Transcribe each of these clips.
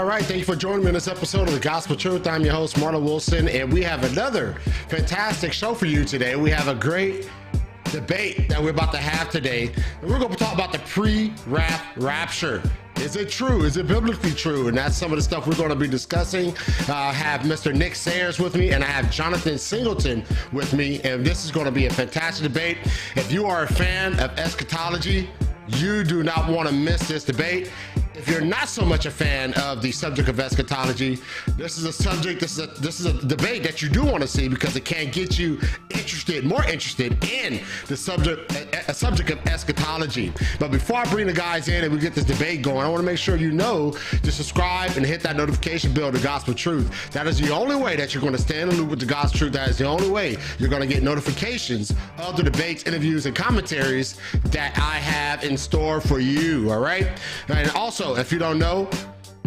right, thank you for joining me in this episode of The Gospel Truth. I'm your host, Marlon Wilson, and we have another fantastic show for you today. We have a great debate that we're about to have today, and we're going to talk about the rapture. Is it true? Is it biblically true? And that's some of the stuff we're going to be discussing. I have Mr. Nick Sayers with me, and I have Jonathan Singleton with me, and this is going to be a fantastic debate. If you are a fan of eschatology, you do not want to miss this debate. If you're not so much a fan of the subject of eschatology, this is a debate that you do want to see, because it can get you more interested in the subject of eschatology. But before I bring the guys in and we get this debate going, I want to make sure you know to subscribe and hit that notification bell to Gospel Truth. That is the only way that you're going to stay in the loop with the Gospel Truth. That is the only way you're going to get notifications of the debates, interviews, and commentaries that I have in store for you. All right. And also, if you don't know,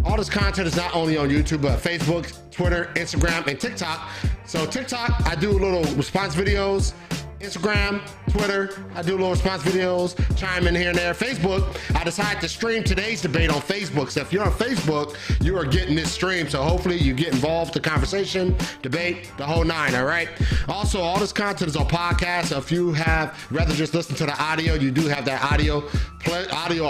all this content is not only on YouTube, but Facebook, Twitter, Instagram, and TikTok. So TikTok, I do little response videos. Instagram, Twitter, I do little response videos, chime in here and there. Facebook, I decided to stream today's debate on Facebook. So if you're on Facebook, you are getting this stream. So hopefully you get involved in the conversation, debate, the whole nine, all right? Also, all this content is on podcast. So if you have rather just listen to the audio, you do have that audio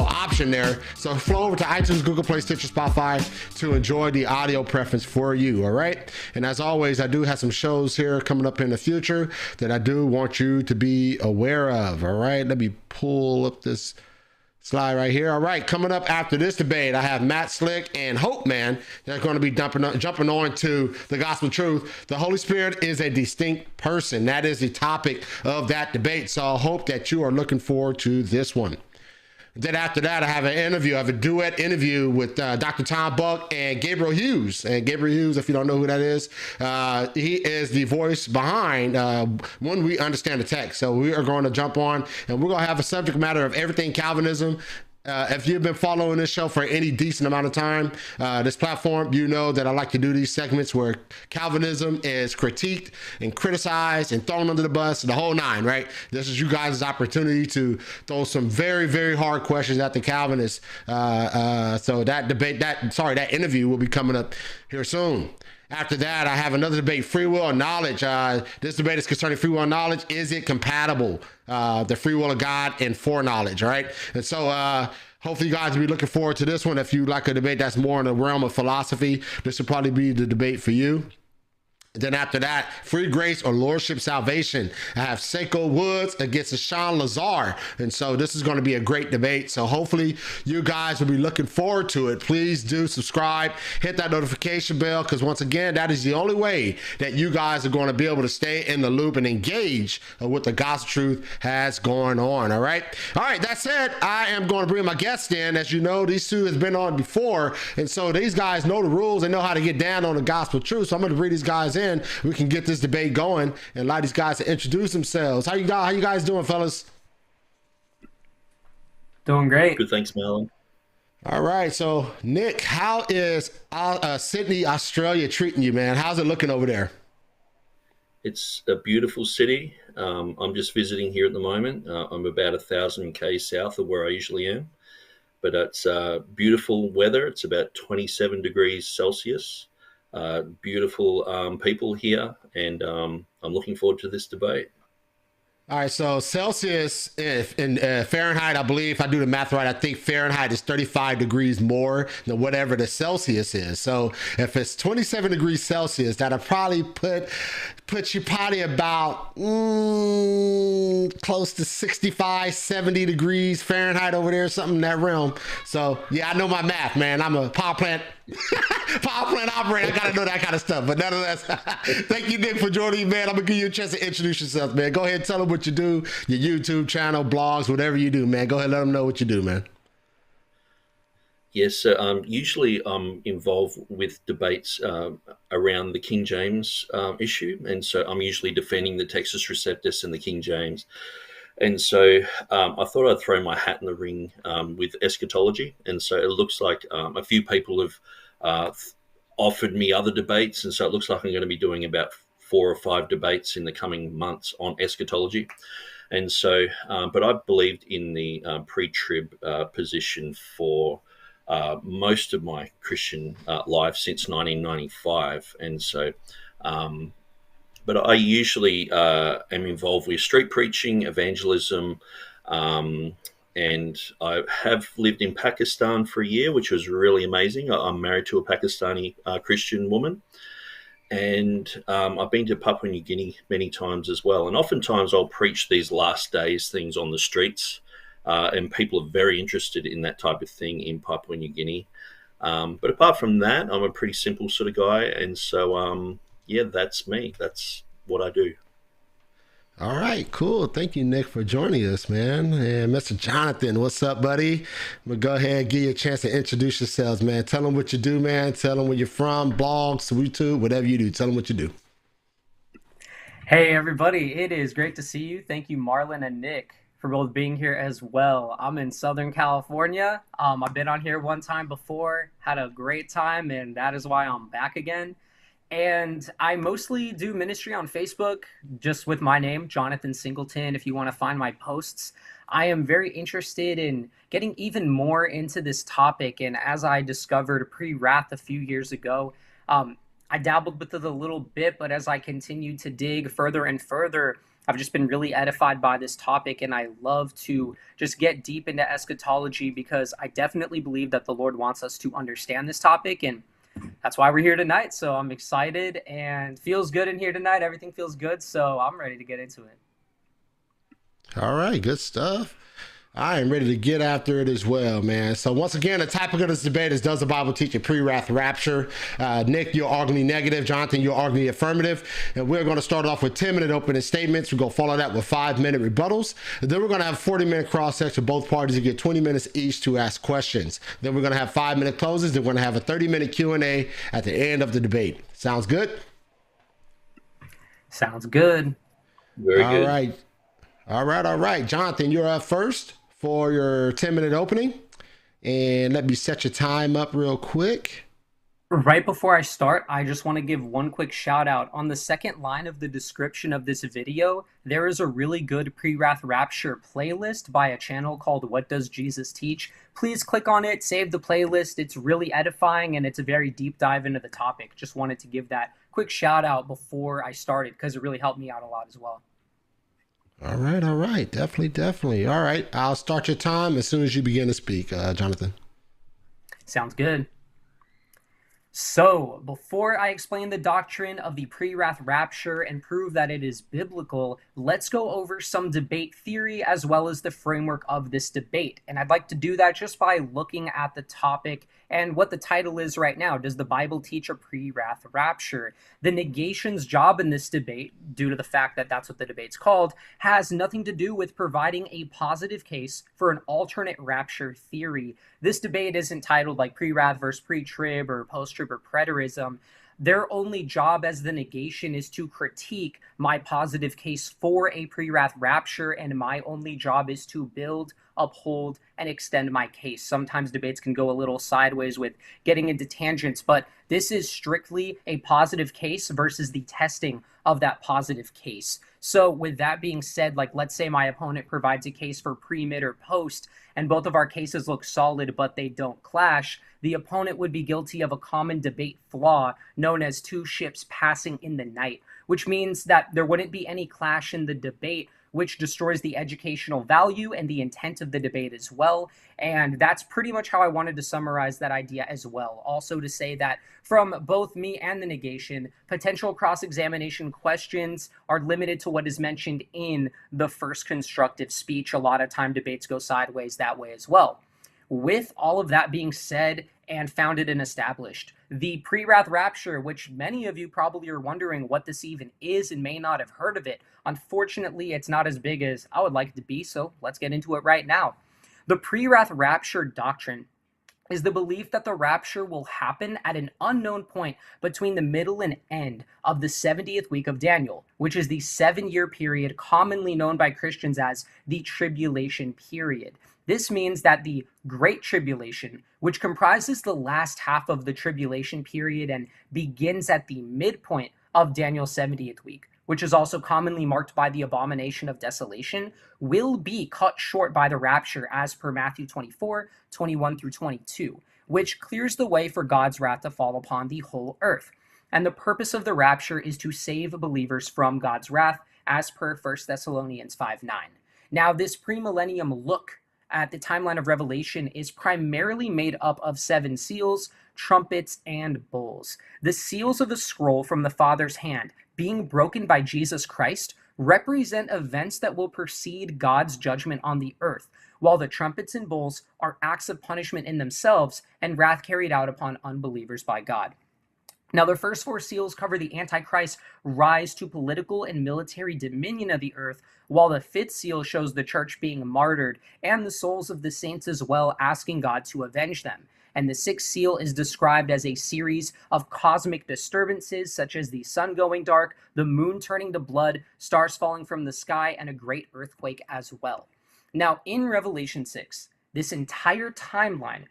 option there. So flow over to iTunes, Google Play, Stitcher, Spotify to enjoy the audio preference for you, all right? And as always, I do have some shows here coming up in the future that I do want you to be aware of. All right, let me pull up this slide right here. All right, coming up after this debate, I have Matt Slick and Hope Man. They're going to be jumping on to the Gospel Truth. The Holy Spirit is a distinct person. That is the topic of that debate. So I hope that you are looking forward to this one. Then after that, I have a duet interview with Dr. Tom Buck and Gabriel Hughes. And Gabriel Hughes, if you don't know who that is, he is the voice behind When We Understand the Text. So we are going to jump on, and we're going to have a subject matter of everything Calvinism. If you've been following this show for any decent amount of time, this platform, you know that I like to do these segments where Calvinism is critiqued and criticized and thrown under the bus, the whole nine, right? This is you guys' opportunity to throw some very, very hard questions at the Calvinists. So that interview will be coming up here soon. After that, I have another debate, free will and knowledge. This debate is concerning free will and knowledge. Is it compatible, the free will of God and foreknowledge, all right? And so hopefully you guys will be looking forward to this one. If you like a debate that's more in the realm of philosophy, this will probably be the debate for you. Then after that, free grace or lordship salvation. I have Seiko Woods against Sean Lazar. And so this is going to be a great debate. So hopefully you guys will be looking forward to it. Please do subscribe, hit that notification bell, because once again, that is the only way that you guys are going to be able to stay in the loop and engage with the Gospel Truth has going on. All right. All right. That said, I am going to bring my guests in. As you know, these two has been on before. And so these guys know the rules and know how to get down on the Gospel Truth. So I'm going to bring these guys in. We can get this debate going and allow these guys to introduce themselves. How you guys doing, fellas? Doing great. Good, thanks, Marlon. All right, so Nick, how is Sydney, Australia treating you, man? How's it looking over there? It's a beautiful city. I'm just visiting here at the moment. I'm about 1,000 km south of where I usually am, but it's beautiful weather. It's about 27 degrees Celsius. Beautiful people here, and I'm looking forward to this debate. All right, so Celsius in Fahrenheit, I believe, if I do the math right, I think Fahrenheit is 35 degrees more than whatever the Celsius is. So if it's 27 degrees Celsius, that'll probably put you probably about close to 65, 70 degrees Fahrenheit over there, something in that realm. So yeah, I know my math, man. I'm a power plant operator. I gotta know that kind of stuff. But nonetheless, thank you, Nick, for joining me, man. I'm gonna give you a chance to introduce yourself, man. Go ahead and tell them what you do, your YouTube channel, blogs, whatever you do, man. Go ahead and let them know what you do, man. Yes, usually I'm involved with debates around the King James issue, and so I'm usually defending the Textus Receptus and the King James. And so I thought I'd throw my hat in the ring with eschatology. And so it looks like a few people have offered me other debates. And so it looks like I'm going to be doing about 4 or 5 debates in the coming months on eschatology. And so, but I believed in the pre-trib position for most of my Christian life since 1995, and so. But I usually am involved with street preaching, evangelism, and I have lived in Pakistan for a year, which was really amazing. I'm married to a Pakistani Christian woman, and I've been to Papua New Guinea many times as well. And oftentimes I'll preach these last days things on the streets, and people are very interested in that type of thing in Papua New Guinea. But apart from that, I'm a pretty simple sort of guy, and so yeah, that's me. That's what I do. All right, cool. Thank you, Nick, for joining us, man. And Mr. Jonathan, what's up, buddy? I'm going to go ahead and give you a chance to introduce yourselves, man. Tell them what you do, man. Tell them where you're from, blogs, YouTube, whatever you do. Tell them what you do. Hey, everybody. It is great to see you. Thank you, Marlon and Nick, for both being here as well. I'm in Southern California. I've been on here one time before, had a great time, and that is why I'm back again. And I mostly do ministry on Facebook, just with my name, Jonathan Singleton, if you want to find my posts. I am very interested in getting even more into this topic. And as I discovered pre-wrath a few years ago, I dabbled with it a little bit, but as I continue to dig further and further, I've just been really edified by this topic, and I love to just get deep into eschatology because I definitely believe that the Lord wants us to understand this topic, and that's why we're here tonight. So I'm excited and feels good in here tonight. Everything feels good, so I'm ready to get into it. All right, good stuff. I am ready to get after it as well, man. So once again, the topic of this debate is, does the Bible teach a pre-wrath rapture? Nick, you're arguing negative. Jonathan, you're arguing affirmative. And we're going to start off with 10-minute opening statements. We're going to follow that with 5-minute rebuttals. And then we're going to have 40-minute cross-checks for both parties to get 20 minutes each to ask questions. Then we're going to have 5-minute closes. Then we're going to have a 30-minute Q&A at the end of the debate. Sounds good? Sounds good. Very good. All right. Jonathan, you're up first for your 10-minute opening, and let me set your time up real quick. Right before I start, I just want to give one quick shout out. On the second line of the description of this video, there is a really good pre-wrath rapture playlist by a channel called What Does Jesus Teach? Please click on it, save the playlist. It's really edifying, and it's a very deep dive into the topic. Just wanted to give that quick shout out before I started because it really helped me out a lot as well. All right. Definitely. All right. I'll start your time as soon as you begin to speak, Jonathan. Sounds good. So, before I explain the doctrine of the pre-wrath rapture and prove that it is biblical, let's go over some debate theory as well as the framework of this debate. And I'd like to do that just by looking at the topic and what the title is right now. Does the Bible teach a pre-wrath rapture? The negation's job in this debate, due to the fact that that's what the debate's called, has nothing to do with providing a positive case for an alternate rapture theory. This debate isn't titled like pre-wrath versus pre-trib or post-trib or preterism. Their only job as the negation is to critique my positive case for a pre-wrath rapture, and my only job is to build, uphold, and extend my case. Sometimes debates can go a little sideways with getting into tangents, but this is strictly a positive case versus the testing of that positive case. So with that being said, like let's say my opponent provides a case for pre, mid, or post, and both of our cases look solid, but they don't clash, the opponent would be guilty of a common debate flaw known as two ships passing in the night, which means that there wouldn't be any clash in the debate, which destroys the educational value and the intent of the debate as well. And that's pretty much how I wanted to summarize that idea as well. Also to say that from both me and the negation, potential cross-examination questions are limited to what is mentioned in the first constructive speech. A lot of time debates go sideways that way as well. With all of that being said and founded and established, the pre-wrath rapture, which many of you probably are wondering what this even is and may not have heard of it, unfortunately, it's not as big as I would like it to be, so let's get into it right now. The pre-wrath rapture doctrine is the belief that the rapture will happen at an unknown point between the middle and end of the 70th week of Daniel, which is the 7-year period commonly known by Christians as the Tribulation Period. This means that the Great Tribulation, which comprises the last half of the tribulation period and begins at the midpoint of Daniel's 70th week, which is also commonly marked by the abomination of desolation, will be cut short by the rapture as per Matthew 24, 21 through 22. which clears the way for God's wrath to fall upon the whole earth. And the purpose of the rapture is to save believers from God's wrath, as per 1 Thessalonians 5:9. Now, this premillennium look at the timeline of Revelation is primarily made up of 7 seals, trumpets, and bowls. The seals of the scroll from the Father's hand, being broken by Jesus Christ, represent events that will precede God's judgment on the earth, while the trumpets and bowls are acts of punishment in themselves and wrath carried out upon unbelievers by God. Now, the first 4 seals cover the Antichrist's rise to political and military dominion of the earth, while the 5th seal shows the church being martyred and the souls of the saints as well, asking God to avenge them. And the 6th seal is described as a series of cosmic disturbances, such as the sun going dark, the moon turning to blood, stars falling from the sky, and a great earthquake as well. Now, in Revelation 6, this entire timeline,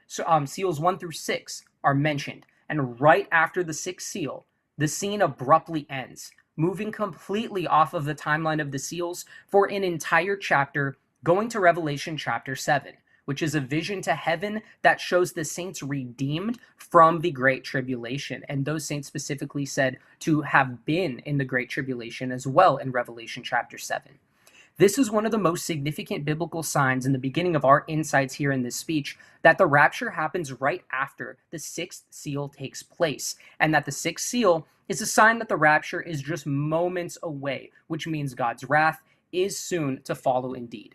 seals 1 through 6, are mentioned. And right after the 6th seal, the scene abruptly ends, moving completely off of the timeline of the seals for an entire chapter, going to Revelation chapter 7, which is a vision to heaven that shows the saints redeemed from the Great Tribulation. And those saints specifically said to have been in the Great Tribulation as well in Revelation chapter 7. This is one of the most significant biblical signs in the beginning of our insights here in this speech, that the rapture happens right after the 6th seal takes place, and that the 6th seal is a sign that the rapture is just moments away, which means God's wrath is soon to follow indeed.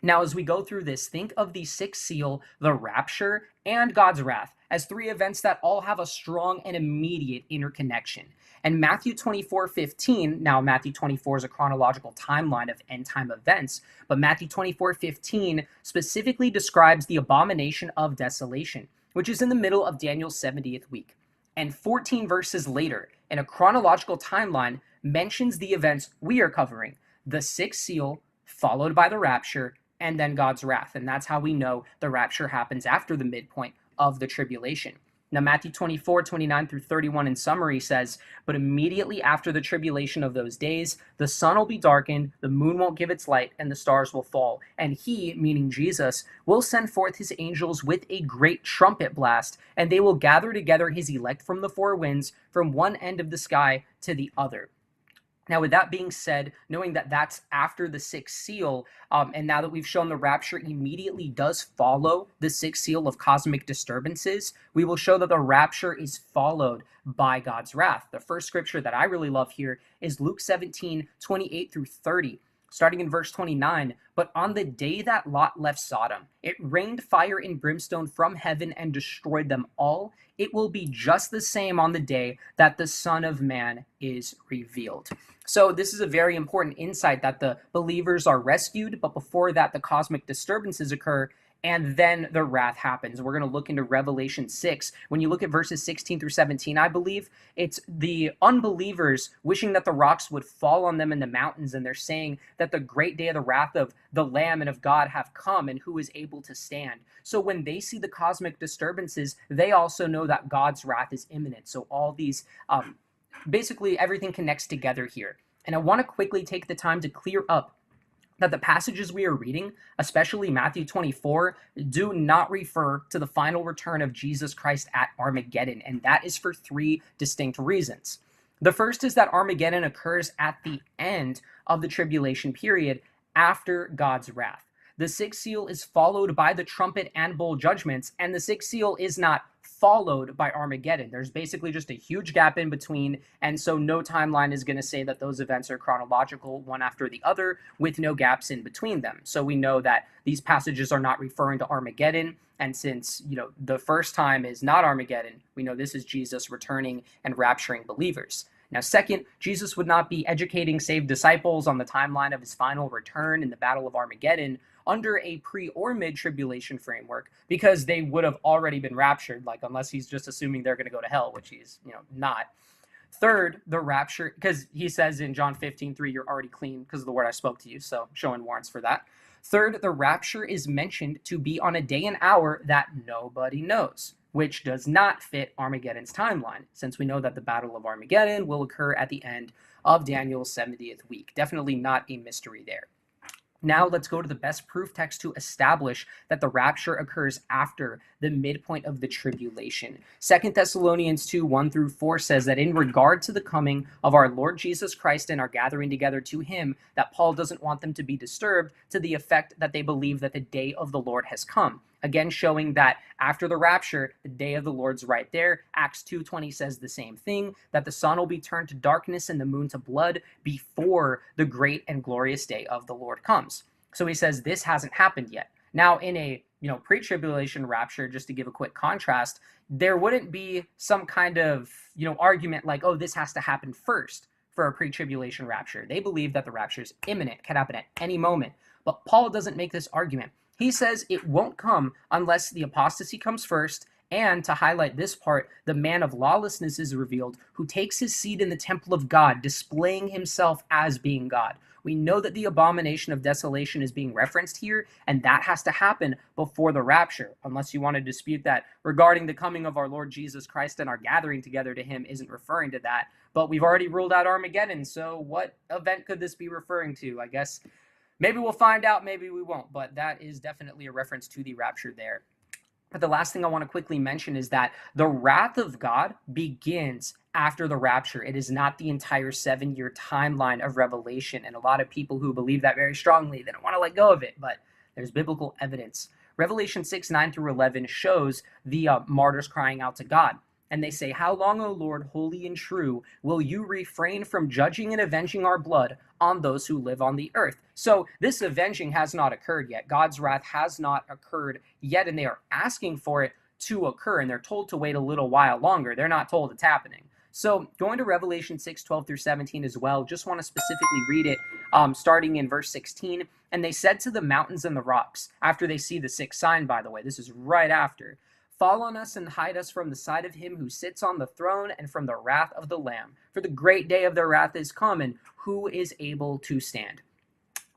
Now, as we go through this, think of the 6th seal, the rapture, and God's wrath as 3 events that all have a strong and immediate interconnection. And Matthew 24:15, now Matthew 24 is a chronological timeline of end-time events, but Matthew 24:15 specifically describes the abomination of desolation, which is in the middle of Daniel's 70th week. And 14 verses later, in a chronological timeline, mentions the events we are covering, the 6th seal, followed by the rapture, and then God's wrath. And that's how we know the rapture happens after the midpoint of the tribulation. Now, Matthew 24:29 through 31 in summary says, "But immediately after the tribulation of those days, the sun will be darkened, the moon won't give its light, and the stars will fall. And he," meaning Jesus, "will send forth his angels with a great trumpet blast, and they will gather together his elect from the 4 winds, from one end of the sky to the other." Now, with that being said, knowing that that's after the 6th seal, and now that we've shown the rapture immediately does follow the 6th seal of cosmic disturbances, we will show that the rapture is followed by God's wrath. The first scripture that I really love here is Luke 17:28 through 30. Starting in verse 29, "But on the day that Lot left Sodom, it rained fire and brimstone from heaven and destroyed them all. It will be just the same on the day that the Son of Man is revealed." So this is a very important insight, that the believers are rescued, but before that, the cosmic disturbances occur, and then the wrath happens. We're going to look into Revelation 6. When you look at verses 16 through 17, I believe, it's the unbelievers wishing that the rocks would fall on them in the mountains, and they're saying that the great day of the wrath of the Lamb and of God have come, and who is able to stand. So when they see the cosmic disturbances, they also know that God's wrath is imminent. So all these, basically everything connects together here. And I want to quickly take the time to clear up that the passages we are reading, especially Matthew 24, do not refer to the final return of Jesus Christ at Armageddon, and that is for 3 distinct reasons. The first is that Armageddon occurs at the end of the tribulation period, after God's wrath. The 6th seal is followed by the trumpet and bowl judgments, and the 6th seal is not followed by Armageddon. There's basically just a huge gap in between, and so no timeline is going to say that those events are chronological, one after the other, with no gaps in between them. So we know that these passages are not referring to Armageddon, and since, the first time is not Armageddon, we know this is Jesus returning and rapturing believers. Now, second, Jesus would not be educating saved disciples on the timeline of his final return in the Battle of Armageddon under a pre or mid-tribulation framework, because they would have already been raptured, unless he's just assuming they're going to go to hell, which he's, not. Third, the rapture, because he says in John 15:3, "You're already clean because of the word I spoke to you," so showing warrants for that. Third, the rapture is mentioned to be on a day and hour that nobody knows, which does not fit Armageddon's timeline, since we know that the Battle of Armageddon will occur at the end of Daniel's 70th week. Definitely not a mystery there. Now let's go to the best proof text to establish that the rapture occurs after the midpoint of the tribulation. 2 Thessalonians 2, 1 through 4 says that in regard to the coming of our Lord Jesus Christ and our gathering together to him, that Paul doesn't want them to be disturbed, to the effect that they believe that the day of the Lord has come. Again, showing that after the rapture, the day of the Lord's right there. Acts 2:20 says the same thing, that the sun will be turned to darkness and the moon to blood before the great and glorious day of the Lord comes. So he says this hasn't happened yet. Now, in a pre-tribulation rapture, just to give a quick contrast, there wouldn't be some kind of argument like, oh, this has to happen first for a pre-tribulation rapture. They believe that the rapture is imminent, can happen at any moment. But Paul doesn't make this argument. He says it won't come unless the apostasy comes first, and to highlight this part, the man of lawlessness is revealed, who takes his seat in the temple of God, displaying himself as being God. We know that the abomination of desolation is being referenced here, and that has to happen before the rapture, unless you want to dispute that regarding the coming of our Lord Jesus Christ and our gathering together to him isn't referring to that. But we've already ruled out Armageddon, so what event could this be referring to? I guess maybe we'll find out, maybe we won't, but that is definitely a reference to the rapture there. But the last thing I want to quickly mention is that the wrath of God begins after the rapture. It is not the entire 7-year timeline of Revelation. And a lot of people who believe that very strongly, they don't want to let go of it, but there's biblical evidence. Revelation 6, 9 through 11 shows the martyrs crying out to God. And they say, "How long, O Lord, holy and true, will you refrain from judging and avenging our blood on those who live on the earth?" So this avenging has not occurred yet. God's wrath has not occurred yet, and they are asking for it to occur, and they're told to wait a little while longer. They're not told it's happening. So going to Revelation 6, 12 through 17 as well, just want to specifically read it, starting in verse 16. "And they said to the mountains and the rocks," after they see the sixth sign, by the way, this is right after, "Fall on us and hide us from the sight of him who sits on the throne and from the wrath of the Lamb. For the great day of their wrath is come, and who is able to stand?"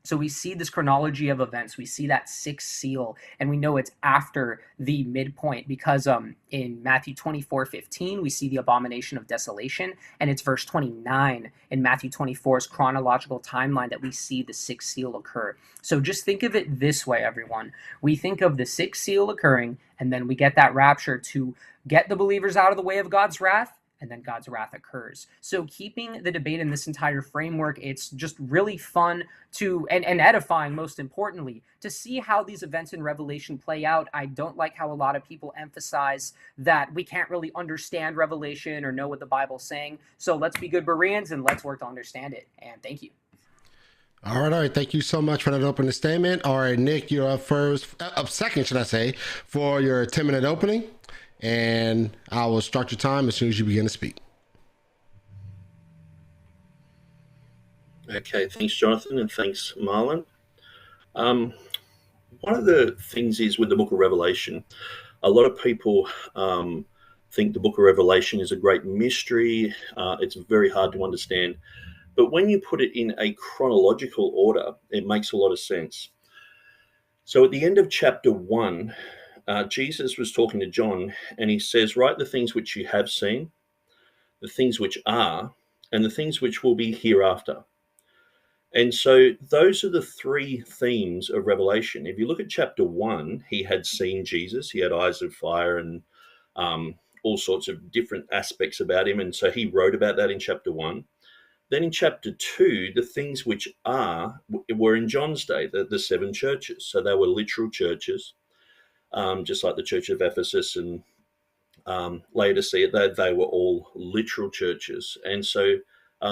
So we see this chronology of events. We see that sixth seal, and we know it's after the midpoint because in Matthew 24:15, we see the abomination of desolation, and it's verse 29 in Matthew 24's chronological timeline that we see the sixth seal occur. So just think of it this way, everyone. We think of the sixth seal occurring, and then we get that rapture to get the believers out of the way of God's wrath, and then God's wrath occurs. So keeping the debate in this entire framework, it's just really fun to, and edifying most importantly, to see how these events in Revelation play out. I don't like how a lot of people emphasize that we can't really understand Revelation or know what the Bible's saying. So let's be good Bereans and let's work to understand it. And thank you. All right. Thank you so much for that opening statement. All right, Nick, you're up first, up second, should I say, for your 10-minute opening. And I will start your time as soon as you begin to speak. Okay, thanks, Jonathan, and thanks, Marlon. One of the things is with the book of Revelation, a lot of people think the book of Revelation is a great mystery. It's very hard to understand. But when you put it in a chronological order, it makes a lot of sense. So at the end of chapter 1, Jesus was talking to John, and he says, "Write the things which you have seen, the things which are, and the things which will be hereafter." And so those are the three themes of Revelation. If you look at chapter 1, he had seen Jesus. He had eyes of fire and all sorts of different aspects about him. And so he wrote about that in chapter 1. Then in chapter 2, the things which are were in John's day, the seven churches. So they were literal churches. Just like the Church of Ephesus and Laodicea, they were all literal churches. And so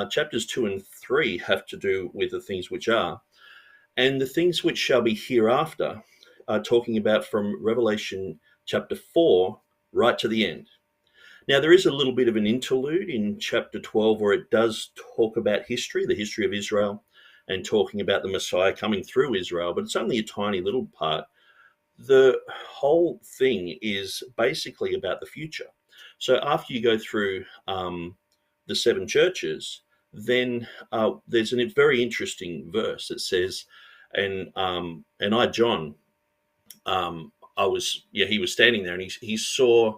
chapters 2 and 3 have to do with the things which are. And the things which shall be hereafter are talking about from Revelation chapter 4 right to the end. Now, there is a little bit of an interlude in chapter 12 where it does talk about history, the history of Israel, and talking about the Messiah coming through Israel, but it's only a tiny little part. The whole thing is basically about the future. So after you go through the seven churches, then there's a very interesting verse that says, and I, John, he was standing there, and he saw,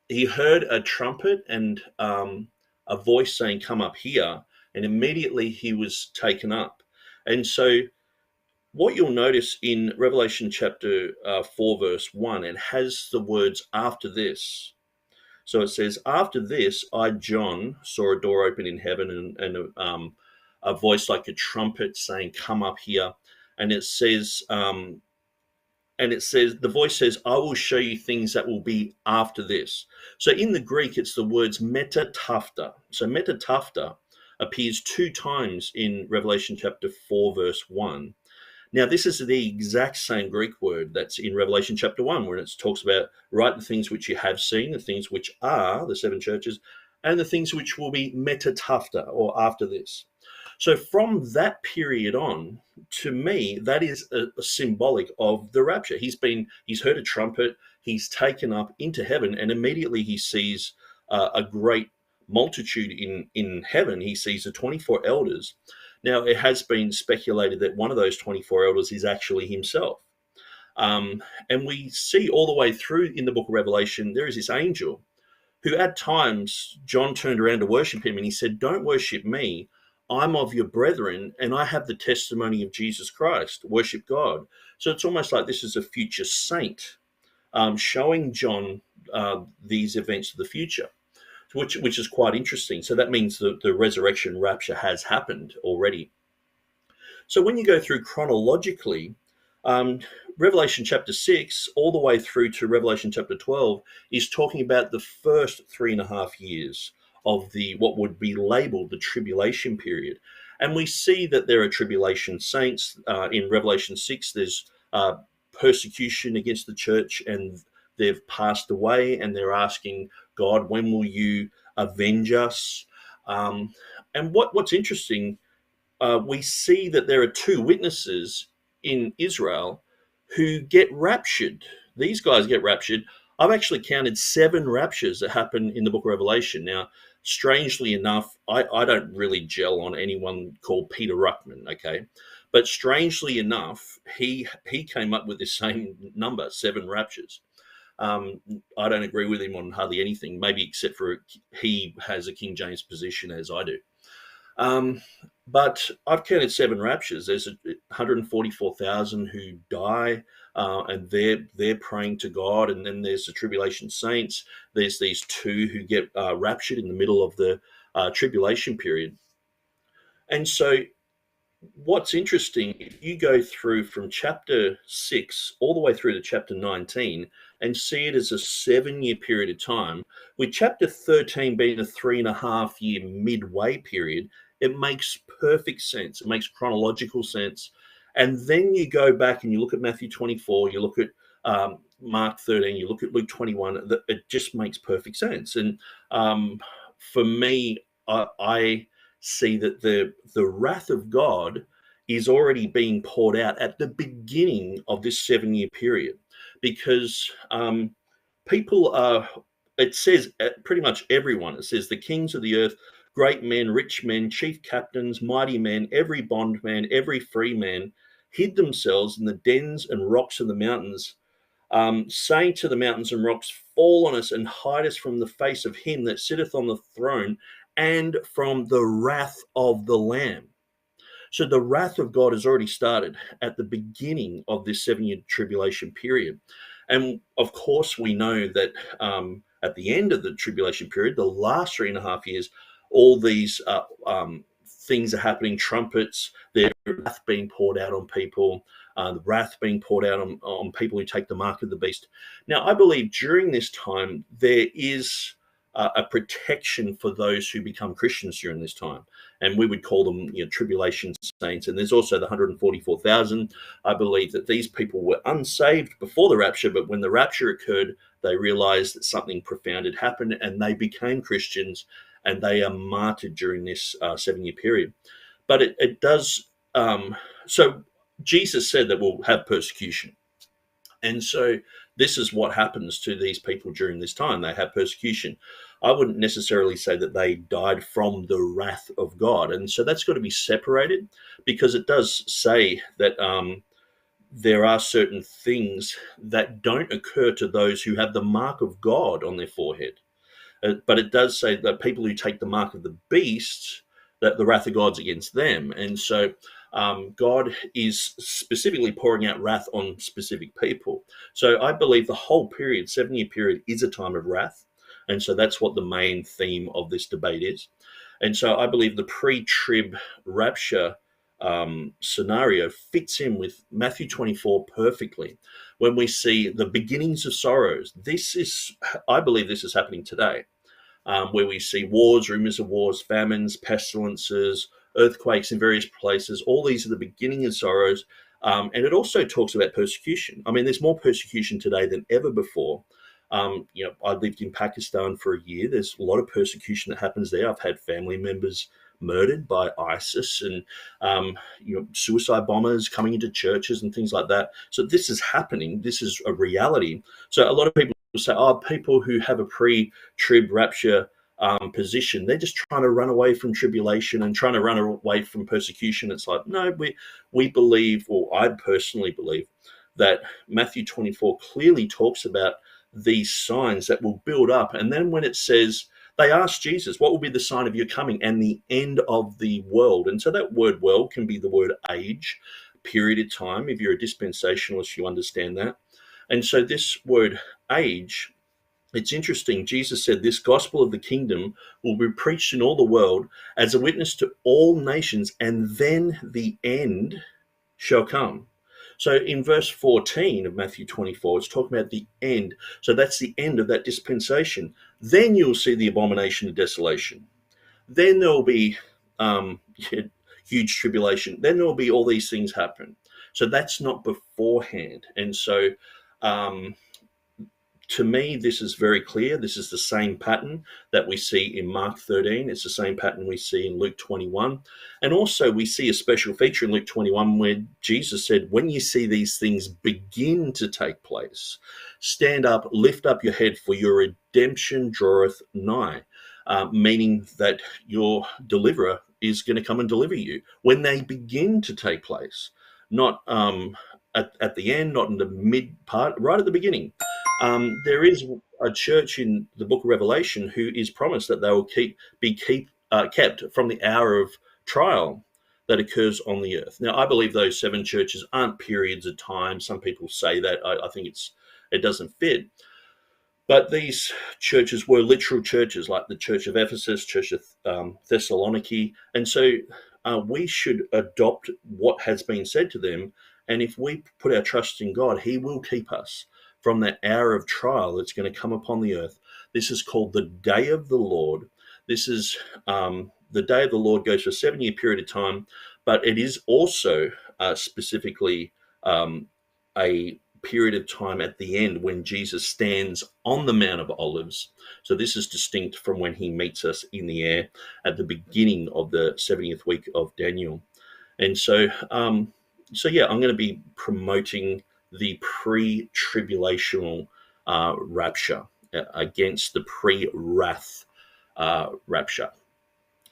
he heard a trumpet and a voice saying, "Come up here," and immediately he was taken up. And so what you'll notice in Revelation chapter 4, verse 1, it has the words after this. So it says, after this, I, John, saw a door open in heaven and a voice like a trumpet saying, come up here. And it says, the voice says, I will show you things that will be after this. So in the Greek, it's the words metatafta. So metatafta appears 2 times in Revelation chapter 4, verse 1. Now, this is the exact same Greek word that's in Revelation chapter 1, where it talks about write the things which you have seen, the things which are the 7 churches, and the things which will be metatafta, or after this. So from that period on, to me, that is a symbolic of the rapture. He's heard a trumpet, he's taken up into heaven, and immediately he sees a great multitude in heaven. He sees the 24 elders. Now, it has been speculated that one of those 24 elders is actually himself. And we see all the way through in the book of Revelation, there is this angel who at times John turned around to worship him and he said, don't worship me. I'm of your brethren and I have the testimony of Jesus Christ. Worship God. So it's almost like this is a future saint showing John these events of the future, which is quite interesting. So that means that the resurrection rapture has happened already. So when you go through chronologically, Revelation chapter 6 all the way through to Revelation chapter 12 is talking about the first 3.5 years of what would be labeled the tribulation period. And we see that there are tribulation saints. In Revelation 6, there's persecution against the church and they've passed away and they're asking God, when will you avenge us? And what's interesting, we see that there are 2 witnesses in Israel who get raptured. These guys get raptured. I've actually counted 7 raptures that happen in the book of Revelation. Now, strangely enough, I don't really gel on anyone called Peter Ruckman, okay? But strangely enough, he came up with the same number, 7 raptures. I don't agree with him on hardly anything, maybe except for he has a King James position as I do. But I've counted 7 raptures. There's 144,000 who die, and they're praying to God. And then there's the tribulation saints. There's these 2 who get raptured in the middle of the tribulation period. And so what's interesting, if you go through from chapter 6 all the way through to chapter 19 and see it as a 7-year period of time, with chapter 13 being a 3.5-year midway period, it makes perfect sense. It makes chronological sense. And then you go back and you look at Matthew 24, you look at Mark 13, you look at Luke 21, it just makes perfect sense. And for me, I see that the wrath of God is already being poured out at the beginning of this 7-year period, because people are, it says pretty much everyone, it says the kings of the earth, great men, rich men, chief captains, mighty men, every bondman, every free man, hid themselves in the dens and rocks of the mountains, saying to the mountains and rocks, fall on us and hide us from the face of him that sitteth on the throne and from the wrath of the Lamb. So the wrath of God has already started at the beginning of this 7-year tribulation period. And of course, we know that at the end of the tribulation period, the last 3.5 years, all these things are happening, trumpets, there's wrath being poured out on people, the wrath being poured out on people who take the mark of the beast. Now, I believe during this time, there is a protection for those who become Christians during this time. And we would call them tribulation saints. And there's also the 144,000. I believe that these people were unsaved before the rapture, but when the rapture occurred, they realized that something profound had happened and they became Christians, and they are martyred during this 7-year period. But it does, so Jesus said that we'll have persecution. And so this is what happens to these people during this time. They have persecution. I wouldn't necessarily say that they died from the wrath of God. And so that's got to be separated, because it does say that there are certain things that don't occur to those who have the mark of God on their forehead. But it does say that people who take the mark of the beast, that the wrath of God's against them. And so God is specifically pouring out wrath on specific people. So I believe the whole period, 7-year period, is a time of wrath. And so that's what the main theme of this debate is. And so I believe the pre-trib rapture scenario fits in with Matthew 24 perfectly. When we see the beginnings of sorrows, I believe this is happening today, where we see wars, rumors of wars, famines, pestilences, earthquakes in various places. All these are the beginning of sorrows. And it also talks about persecution. I mean, there's more persecution today than ever before. I lived in Pakistan for a year. There's a lot of persecution that happens there. I've had family members murdered by ISIS and, suicide bombers coming into churches and things like that. So this is happening. This is a reality. So a lot of people say, people who have a pre-trib rapture position, they're just trying to run away from tribulation and trying to run away from persecution. It's like, no, we believe, or I personally believe, that Matthew 24 clearly talks about these signs that will build up. And then when it says, they asked Jesus, what will be the sign of your coming and the end of the world? And so that word world can be the word age, period of time. If you're a dispensationalist, you understand that. And so this word age, it's interesting. Jesus said, this gospel of the kingdom will be preached in all the world as a witness to all nations, and then the end shall come. So in verse 14 of Matthew 24, it's talking about the end. So that's the end of that dispensation. Then you'll see the abomination of desolation. Then there'll be huge tribulation. Then there'll be all these things happen. So that's not beforehand. And so to me, this is very clear. This is the same pattern that we see in Mark 13. It's the same pattern we see in Luke 21. And also we see a special feature in Luke 21 where Jesus said, when you see these things begin to take place, stand up, lift up your head, for your redemption draweth nigh, meaning that your deliverer is going to come and deliver you when they begin to take place, not at the end, not in the mid part, right at the beginning. There is a church in the book of Revelation who is promised that they will be kept from the hour of trial that occurs on the earth. Now, I believe those 7 churches aren't periods of time. Some people say that. I think it doesn't fit. But these churches were literal churches, like the Church of Ephesus, Church of Thessaloniki. And so we should adopt what has been said to them. And if we put our trust in God, he will keep us from that hour of trial that's going to come upon the earth. This is called the day of the Lord. This is the day of the Lord goes for a 7-year period of time, but it is also specifically a period of time at the end when Jesus stands on the Mount of Olives. So this is distinct from when he meets us in the air at the beginning of the 70th week of Daniel. And so, I'm going to be promoting the pre-tribulational rapture against the pre-wrath rapture.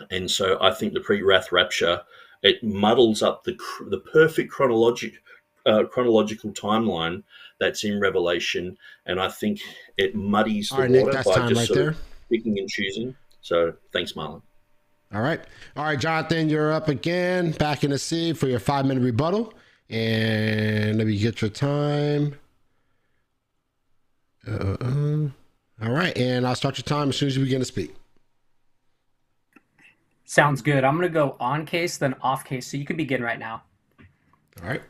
And so I think the pre-wrath rapture, it muddles up the perfect chronological timeline that's in Revelation, and I think it muddies the water Nick, by just sort of picking and choosing. So thanks, Marlon. All right, Jonathan, you're up again, back in the seat for your 5-minute rebuttal. And let me get your time. All right, and I'll start your time as soon as you begin to speak. Sounds good. I'm going to go on case, then off case, so you can begin right now. All right.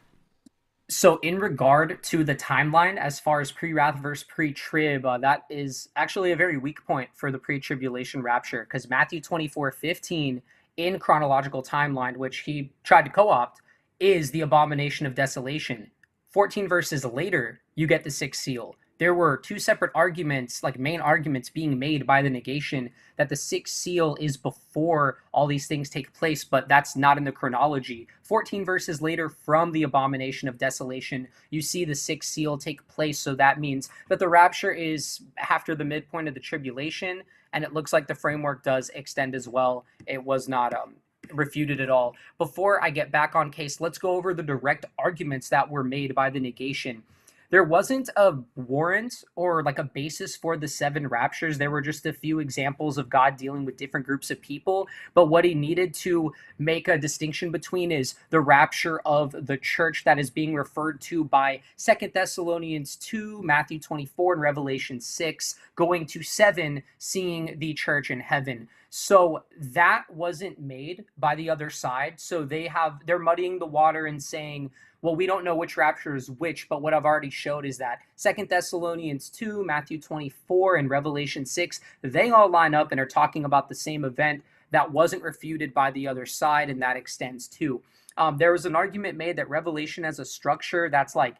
So in regard to the timeline, as far as pre-wrath versus pre-trib, that is actually a very weak point for the pre-tribulation rapture, because Matthew 24:15 in chronological timeline, which he tried to co-opt, is the abomination of desolation. 14 verses later, you get the 6th seal. There were 2 separate arguments, like main arguments being made by the negation, that the 6th seal is before all these things take place, but that's not in the chronology. 14 verses later, from the abomination of desolation, you see the 6th seal take place, so that means that the rapture is after the midpoint of the tribulation, and it looks like the framework does extend as well. It was not refuted at all. Before I get back on case, let's go over the direct arguments that were made by the negation. there wasn't a warrant or like a basis for the 7 raptures. There were just a few examples of God dealing with different groups of people. But what he needed to make a distinction between is the rapture of the church that is being referred to by 2 Thessalonians 2, Matthew 24, and Revelation 6, going to 7, seeing the church in heaven. So that wasn't made by the other side. So they're muddying the water and saying, well, we don't know which rapture is which, but what I've already showed is that 2 Thessalonians 2, Matthew 24, and Revelation 6, they all line up and are talking about the same event that wasn't refuted by the other side, and that extends too. There was an argument made that Revelation has a structure that's like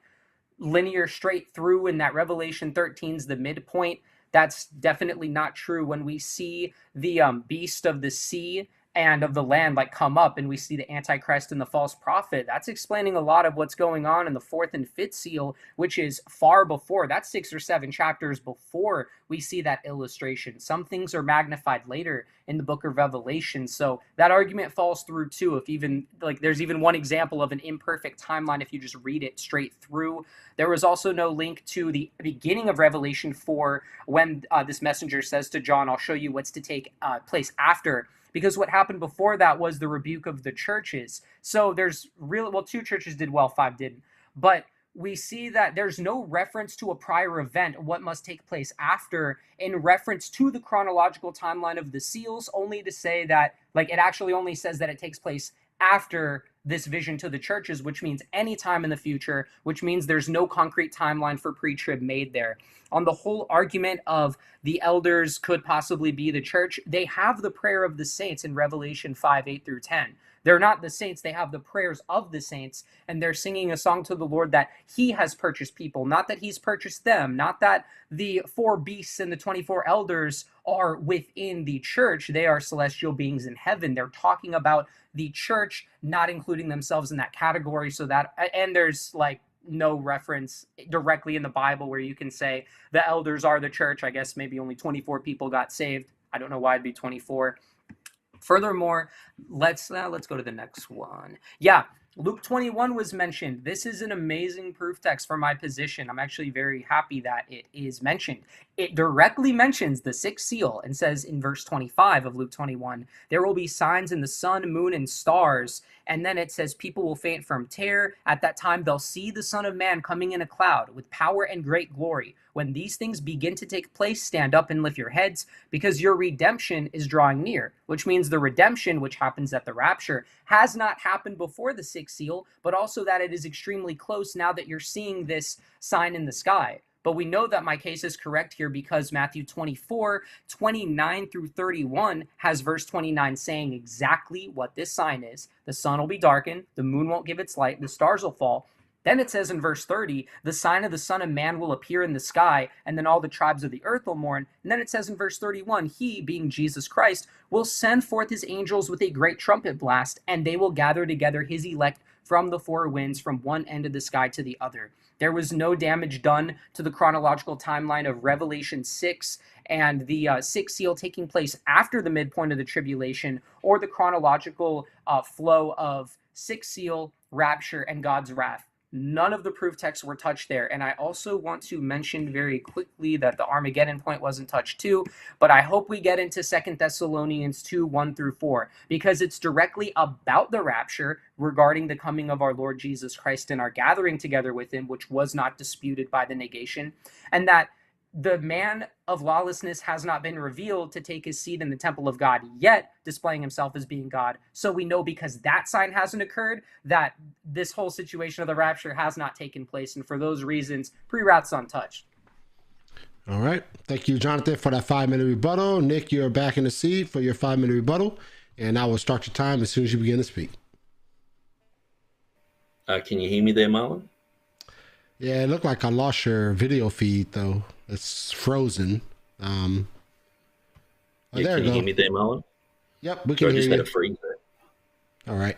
linear straight through, and that Revelation 13 is the midpoint. That's definitely not true. When we see the beast of the sea and of the land like come up, and we see the Antichrist and the false prophet, that's explaining a lot of what's going on in the 4th and 5th seal, which is far before. That's 6 or 7 chapters before we see that illustration. Some things are magnified later in the book of Revelation. So that argument falls through too. If even like there's even one example of an imperfect timeline if you just read it straight through. There was also no link to the beginning of Revelation 4 when this messenger says to John, I'll show you what's to take place after. Because what happened before that was the rebuke of the churches. So there's 2 churches did well, 5 didn't. But we see that there's no reference to a prior event, what must take place after, in reference to the chronological timeline of the seals, only to say that, like, it actually only says that it takes place after this vision to the churches, which means any time in the future, which means there's no concrete timeline for pre-trib made there. On the whole argument of the elders could possibly be the church, they have the prayer of the saints in Revelation 5, 8 through 10. They're not the saints, they have the prayers of the saints, and they're singing a song to the Lord that he has purchased people, not that he's purchased them, not that the 4 beasts and the 24 elders are within the church. They are celestial beings in heaven. They're talking about the church, not including themselves in that category. So that, and there's like no reference directly in the Bible where you can say the elders are the church. I guess maybe only 24 people got saved. I don't know why it'd be 24. Furthermore, let's go to the next one. Yeah, Luke 21 was mentioned. This is an amazing proof text for my position. I'm actually very happy that it is mentioned. It directly mentions the 6th seal and says in verse 25 of Luke 21, there will be signs in the sun, moon, and stars. And then it says people will faint from terror. At that time, they'll see the Son of Man coming in a cloud with power and great glory. When these things begin to take place, stand up and lift your heads, because your redemption is drawing near, which means the redemption, which happens at the rapture, has not happened before the 6th seal, but also that it is extremely close now that you're seeing this sign in the sky. But we know that my case is correct here because Matthew 24, 29 through 31 has verse 29 saying exactly what this sign is. The sun will be darkened, the moon won't give its light, the stars will fall. Then it says in verse 30, the sign of the Son of Man will appear in the sky, and then all the tribes of the earth will mourn. And then it says in verse 31, he, being Jesus Christ, will send forth his angels with a great trumpet blast, and they will gather together his elect from the 4 winds, from one end of the sky to the other. There was no damage done to the chronological timeline of Revelation 6 and the 6th seal taking place after the midpoint of the tribulation, or the chronological flow of 6th seal, rapture, and God's wrath. None of the proof texts were touched there. And I also want to mention very quickly that the Armageddon point wasn't touched too, but I hope we get into 2 Thessalonians 2, 1 through 4, because it's directly about the rapture regarding the coming of our Lord Jesus Christ and our gathering together with him, which was not disputed by the negation, and that the man of lawlessness has not been revealed to take his seat in the temple of God yet, displaying himself as being God. So we know, because that sign hasn't occurred, that this whole situation of the rapture has not taken place. And for those reasons, pre-wrath's untouched. All right. Thank you, Jonathan, for that 5-minute rebuttal. Nick, you're back in the seat for your 5-minute rebuttal. And I will start your time as soon as you begin to speak. Can you hear me there, Marlon? Yeah, it looked like I lost your video feed, though. It's frozen. Yeah, there can you you hear me there, Marlon? Yep, we can hear I just you. had a freeze there. All right.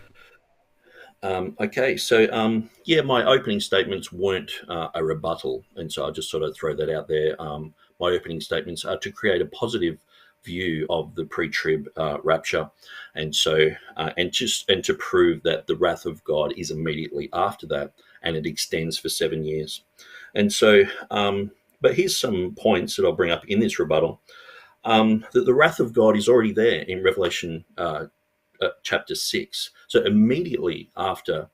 Okay, so yeah, my opening statements weren't a rebuttal, and so I'll just sort of throw that out there. My opening statements are to create a positive view of the pre-trib rapture, and so and to prove that the wrath of God is immediately after that, and it extends for 7 years. And so, but here's some points that I'll bring up in this rebuttal. That the wrath of God is already there in Revelation chapter 6. So immediately after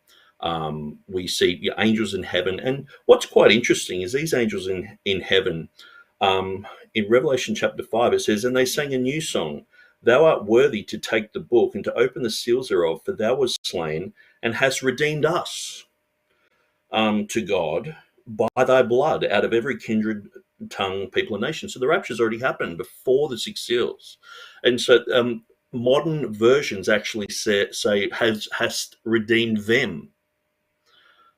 we see the angels in heaven. And what's quite interesting is these angels in heaven, in Revelation chapter 5, it says, and they sang a new song. Thou art worthy to take the book and to open the seals thereof, for thou wast slain and hast redeemed us to God by thy blood out of every kindred, tongue, people, and nation. So the rapture's already happened before the six seals. And so modern versions actually say hast redeemed them.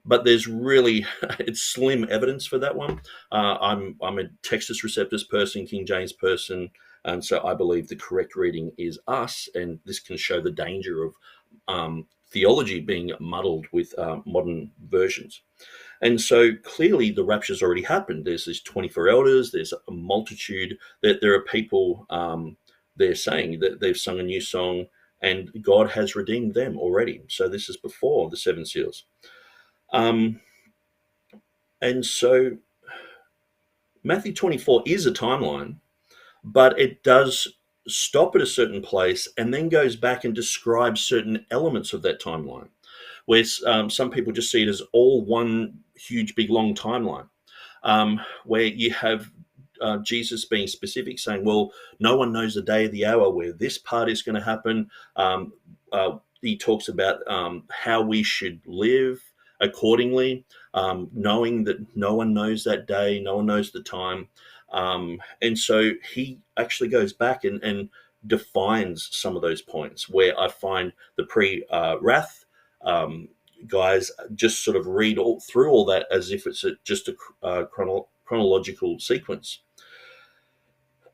But there's really it's slim evidence for that one. I'm a Textus Receptus person, King James person, and so I believe the correct reading is us, and this can show the danger of theology being muddled with modern versions. And so clearly the rapture's already happened. There's these 24 elders, there's a multitude, that there are people they're saying that they've sung a new song and God has redeemed them already. So this is before the seven seals. And so Matthew 24 is a timeline, but it does stop at a certain place and then goes back and describes certain elements of that timeline, where some people just see it as all one huge, big, long timeline, where you have Jesus being specific, saying, well, no one knows the day or the hour where this part is going to happen. He talks about how we should live accordingly, knowing that no one knows that day, no one knows the time. And so he actually goes back and defines some of those points where I find the pre-wrath guys just sort of read through all that as if it's just a chronological sequence.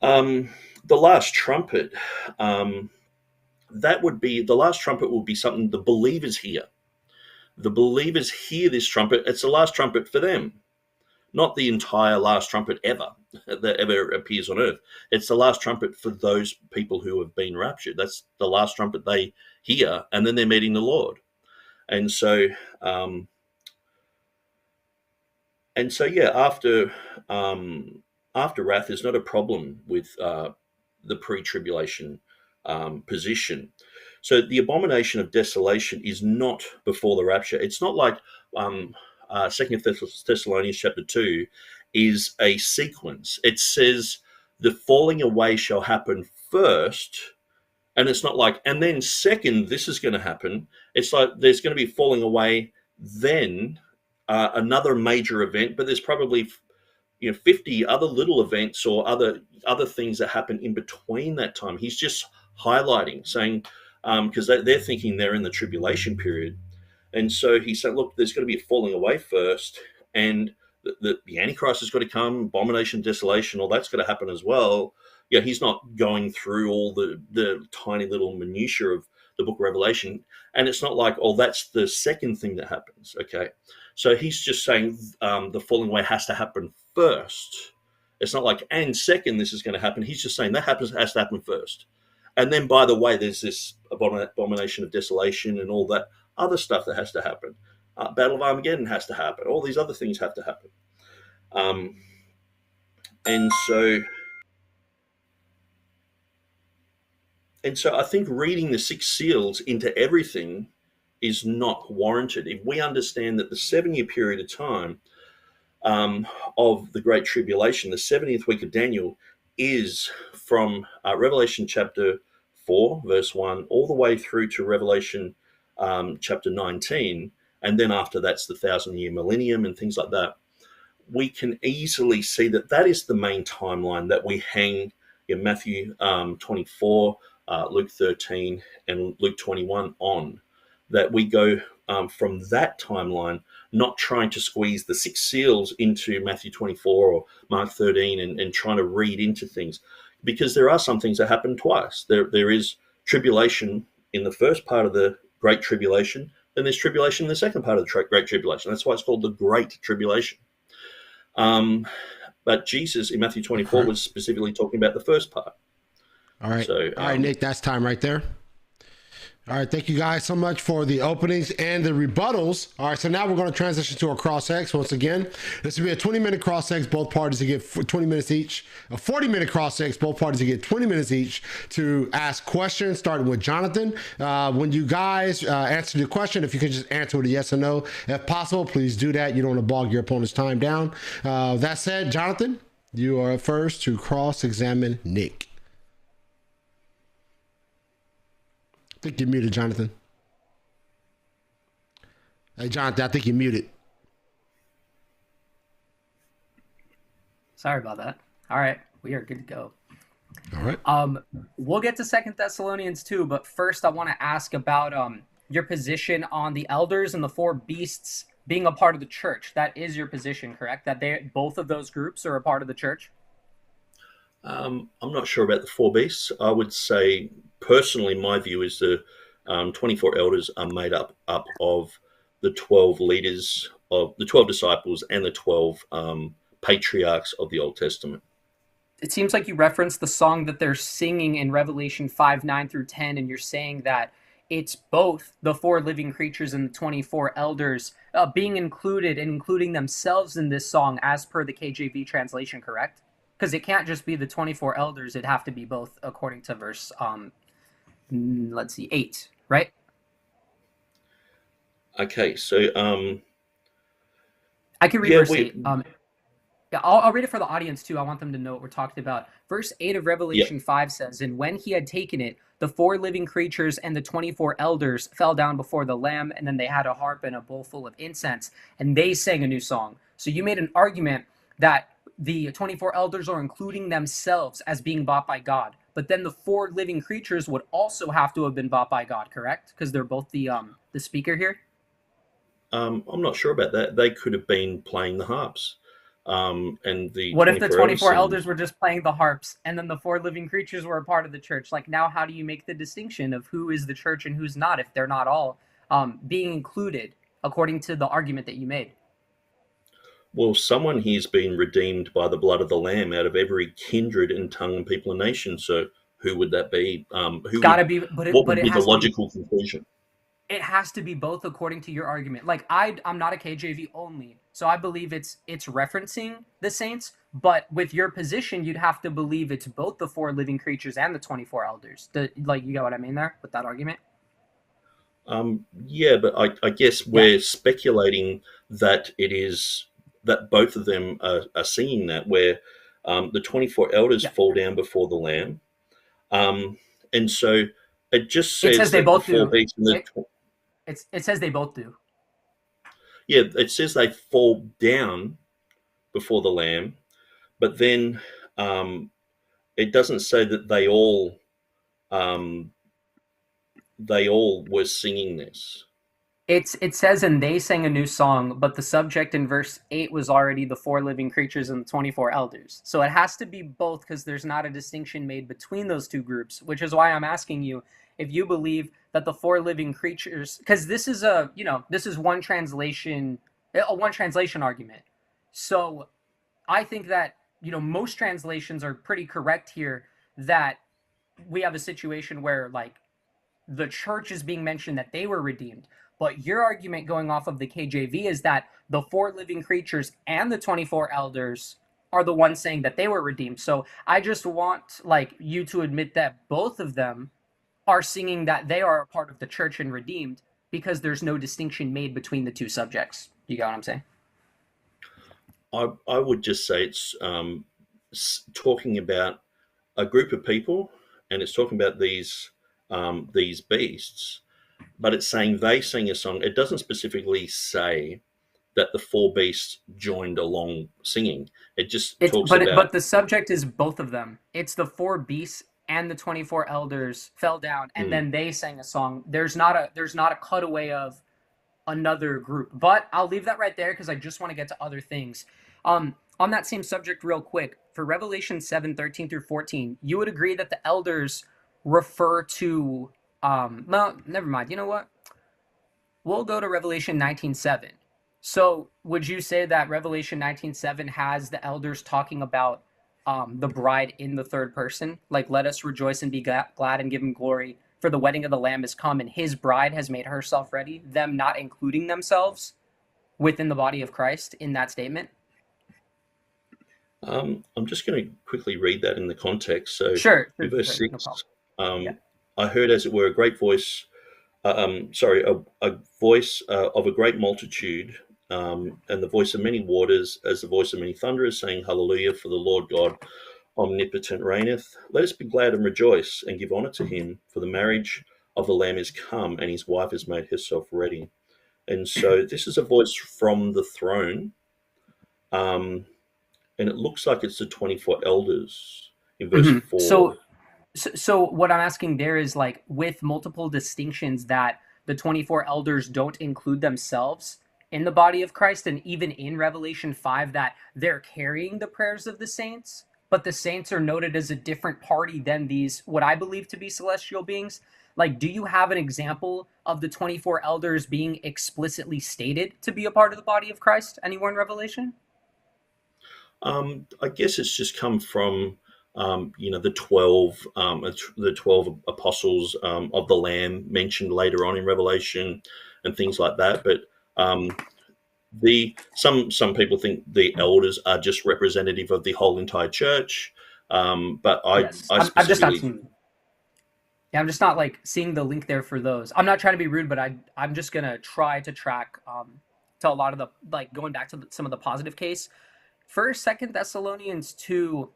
The last trumpet, that would be, the last trumpet will be something the believers hear. The believers hear this trumpet. It's the last trumpet for them, not the entire last trumpet ever that ever appears on earth. It's the last trumpet for those people who have been raptured. That's the last trumpet they hear, and then they're meeting the Lord. And so, yeah, after wrath, there's not a problem with the pre-tribulation position. So the abomination of desolation is not before the rapture. It's not like 2 Thessalonians chapter 2 is a sequence. It says the falling away shall happen first, and it's not like, and then second, this is going to happen. It's like there's going to be falling away, then another major event, but there's probably 50 other little events or other things that happen in between that time. He's just highlighting, saying, because they're thinking they're in the tribulation period. And so he said, look, there's going to be a falling away first, and the Antichrist has got to come, abomination, desolation, all that's going to happen as well. Yeah, he's not going through all the tiny little minutiae of the book of Revelation. And it's not like, oh, that's the second thing that happens. Okay. So he's just saying the falling away has to happen first. It's not like, and second, this is going to happen. He's just saying that has to happen first. And then, by the way, there's this abomination of desolation and all that other stuff that has to happen. Battle of Armageddon has to happen. All these other things have to happen. And so I think reading the six seals into everything is not warranted. If we understand that the 7-year period of time of the Great Tribulation, the 70th week of Daniel, is from Revelation chapter 4, verse 1, all the way through to Revelation chapter 19, and then after that's the 1,000-year millennium and things like that, we can easily see that that is the main timeline that we hang in Matthew 24, Luke 13, and Luke 21 on, that we go from that timeline, not trying to squeeze the six seals into Matthew 24 or Mark 13 and trying to read into things, because there are some things that happen twice. There is tribulation in the first part of the Great Tribulation, then there's tribulation in the second part of the Great Tribulation. That's why it's called the Great Tribulation. But Jesus in Matthew 24 was specifically talking about the first part. All right. So, all right, Nick, that's time right there. All right, thank you guys so much for the openings and the rebuttals. All right, so now we're going to transition to a cross-ex once again. This will be a 20-minute cross-ex, both parties to get 20 minutes each. A 40-minute cross-ex, both parties to get 20 minutes each to ask questions, starting with Jonathan. When you guys answer the question, if you can just answer with a yes or no, if possible, please do that. You don't want to bog your opponent's time down. That said, Jonathan, you are first to cross-examine Nick. I think you're muted, Jonathan. Hey, Jonathan, I think you're muted. Sorry about that. All right, we are good to go. All right. We'll get to 2 Thessalonians 2, but first I want to ask about your position on the elders and the four beasts being a part of the church. That is your position, correct? That both of those groups are a part of the church? I'm not sure about the four beasts. I would say, personally, my view is the 24 elders are made up of the 12 leaders of the 12 disciples and the 12 patriarchs of the Old Testament. It seems like you referenced the song that they're singing in Revelation 5:9-10, and you're saying that it's both the four living creatures and the 24 elders being included and including themselves in this song as per the KJV translation, correct? Because it can't just be the 24 elders. It'd have to be both according to verse, let's see, 8, right? Okay, so... I can read verse 8. Yeah, I'll read it for the audience too. I want them to know what we're talking about. Verse 8 of Revelation 5 says, "And when he had taken it, the four living creatures and the 24 elders fell down before the Lamb, and then they had a harp and a bowl full of incense, and they sang a new song." So you made an argument that the 24 elders are including themselves as being bought by God, but then the four living creatures would also have to have been bought by God, correct? Because they're both the speaker here. I'm not sure about that. They could have been playing the harps. And the what if the 24 elders were just playing the harps and then the four living creatures were a part of the church? Like, now how do you make the distinction of who is the church and who's not if they're not all being included according to the argument that you made? Well, someone here's been redeemed by the blood of the Lamb out of every kindred and tongue and people and nation. So who would that be? What would be the logical conclusion? It has to be both according to your argument. Like, I'm not a KJV only, so I believe it's referencing the saints, but with your position, you'd have to believe it's both the four living creatures and the 24 elders. Like, you got what I mean there with that argument? Yeah, but I guess we're speculating that it is that both of them are singing that, where the 24 elders fall down before the Lamb. And so it just says, it says they both do. It says they both do. Yeah, it says they fall down before the Lamb, but then it doesn't say that they all were singing this. It says, and they sang a new song, but the subject in verse 8 was already the four living creatures and the 24 elders. So it has to be both, because there's not a distinction made between those two groups, which is why I'm asking you if you believe that the four living creatures, because this is one translation argument. So I think that, most translations are pretty correct here, that we have a situation where, like, the church is being mentioned, that they were redeemed. But your argument going off of the KJV is that the four living creatures and the 24 elders are the ones saying that they were redeemed. So I just want, like, you to admit that both of them are singing that they are a part of the church and redeemed, because there's no distinction made between the two subjects. You got what I'm saying? I would just say it's talking about a group of people, and it's talking about these beasts, but it's saying they sing a song. It doesn't specifically say that the four beasts joined along singing. It just talks about... But the subject is both of them. It's the four beasts and the 24 elders fell down, and then they sang a song. There's not a cutaway of another group. But I'll leave that right there, because I just want to get to other things. On that same subject real quick, for Revelation 7:13-14, you would agree that the elders refer to... well, never mind. You know what? We'll go to Revelation 19:7. So would you say that Revelation 19:7 has the elders talking about the bride in the third person? Like, let us rejoice and be glad and give him glory, for the wedding of the Lamb has come and his bride has made herself ready, them not including themselves within the body of Christ in that statement? I'm just going to quickly read that in the context. So Sure, in sure, verse sure, no 6, problem. Yeah. I heard, as it were, a great voice, a voice of a great multitude, and the voice of many waters, as the voice of many thunderers, saying, Hallelujah, for the Lord God omnipotent reigneth. Let us be glad and rejoice and give honor to him, for the marriage of the Lamb is come, and his wife has made herself ready. And so this is a voice from the throne, and it looks like it's the 24 elders in verse Mhm. 4. So what I'm asking there is, like, with multiple distinctions that the 24 elders don't include themselves in the body of Christ, and even in Revelation 5 that they're carrying the prayers of the saints, but the saints are noted as a different party than these, what I believe to be celestial beings. Like, do you have an example of the 24 elders being explicitly stated to be a part of the body of Christ anywhere in Revelation? I guess it's just come from the 12 apostles of the Lamb mentioned later on in Revelation and things like that. But the some people think the elders are just representative of the whole entire church. But Yes. I I'm just not specifically seeing. Yeah, I'm just not like seeing the link there for those. I'm not trying to be rude, but I'm just gonna try to track to a lot of the, like, going back to some of the positive case. First, Second Thessalonians 2,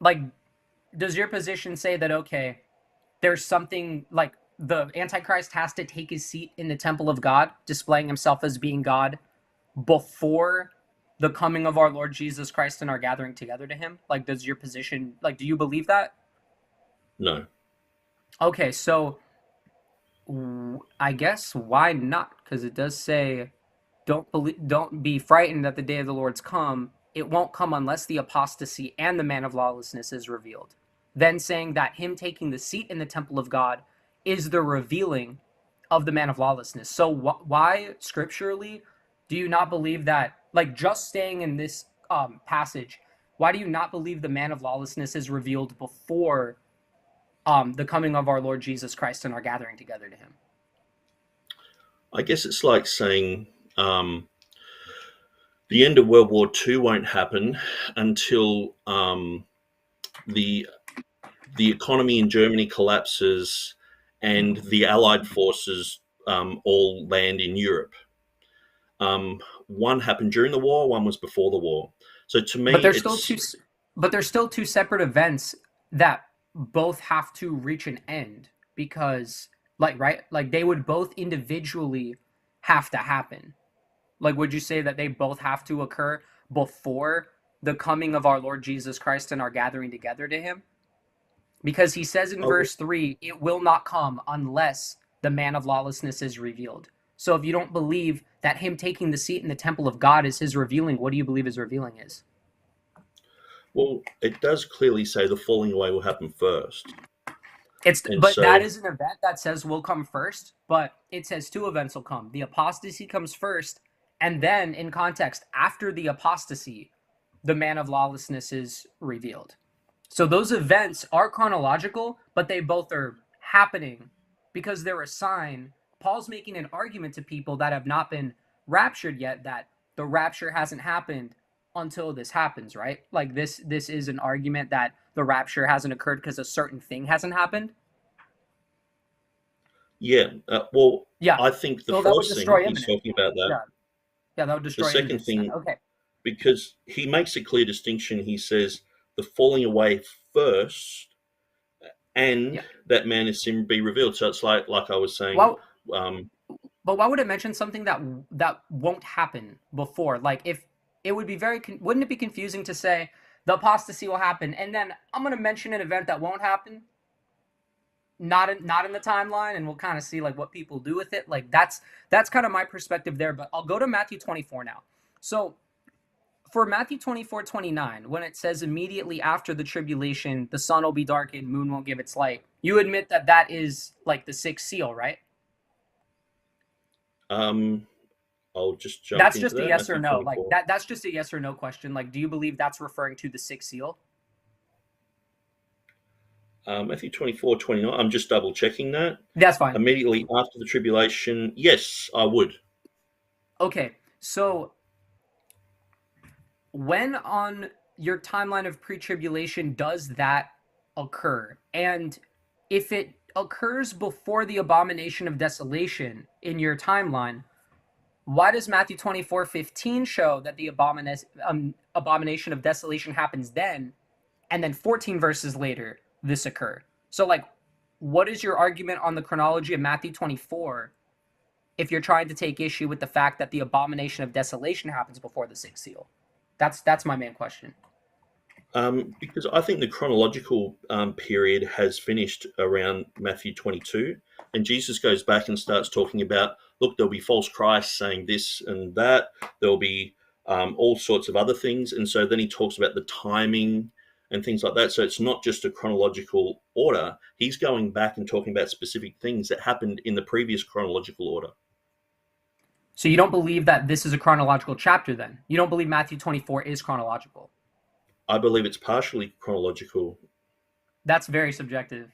like, does your position say that, okay, there's something like the Antichrist has to take his seat in the temple of God, displaying himself as being God before the coming of our Lord Jesus Christ and our gathering together to him? Like, does your position, like, do you believe that? no. Okay, so I guess why not? Because it does say, don't be frightened that the day of the Lord's come. It won't come unless the apostasy and the man of lawlessness is revealed. Then saying that him taking the seat in the temple of God is the revealing of the man of lawlessness. So why scripturally do you not believe that? Like, just staying in this passage, why do you not believe the man of lawlessness is revealed before the coming of our Lord Jesus Christ and our gathering together to him? I guess it's like saying the end of World War II won't happen until the the economy in Germany collapses and the Allied forces all land in Europe. One happened during the war, one was before the war. So to But me, there's still two it's but there's still two separate events that both have to reach an end, because, like, right, like, they would both individually have to happen. Like, would you say that they both have to occur before the coming of our Lord Jesus Christ and our gathering together to him? Because he says in oh, verse 3, it will not come unless the man of lawlessness is revealed. So if you don't believe that him taking the seat in the temple of God is his revealing, what do you believe his revealing is? well, it does clearly say the falling away will happen first, and But that so is an event that says will come first, but it says two events will come. The apostasy comes first, and then in context, after the apostasy, the man of lawlessness is revealed. So those events are chronological, but they both are happening because they're a sign. Paul's making an argument to people that have not been raptured yet that the rapture hasn't happened until this happens, right? Like, this is an argument that the rapture hasn't occurred because a certain thing hasn't happened. yeah. Well, Yeah. I think the Well, that would first thing destroy he's imminence. talking about that. Yeah. Yeah, that would The destroy second imminence then. thing, Okay. because he makes a clear distinction, he says the falling away first, and Yeah. that man is sin be revealed. So it's like I was saying. Well, Um, but why would it mention something that won't happen before? Like, if it would be wouldn't it be confusing to say the apostasy will happen and then I'm going to mention an event that won't happen, not in the timeline, and we'll kind of see like what people do with it. Like, that's kind of my perspective there. But I'll go to Matthew 24 now. So for Matthew 24:29, when it says immediately after the tribulation, the sun will be darkened, moon won't give its light, you admit that that is like the sixth seal, right? um, I'll just jump That's into just a that. yes or Matthew no. Like, 24. that's just a yes or no question. Like, do you believe that's referring to the sixth seal? Matthew 24:29. I'm just double checking that. That's fine. Immediately after the tribulation, yes, I would. Okay, so when on your timeline of pre-tribulation does that occur? And if it occurs before the abomination of desolation in your timeline, why does Matthew 24:15 show that the abomination of desolation happens then, and then 14 verses later this occurred? So, like, what is your argument on the chronology of Matthew 24 if you're trying to take issue with the fact that the abomination of desolation happens before the sixth seal? That's my main question. Because I think the chronological period has finished around Matthew 22, and Jesus goes back and starts talking about, look, there'll be false Christs saying this and that. There'll be all sorts of other things. And so then he talks about the timing and things like that. So it's not just a chronological order. He's going back and talking about specific things that happened in the previous chronological order. So you don't believe that this is a chronological chapter then? You don't believe Matthew 24 is chronological? I believe it's partially chronological. That's very subjective.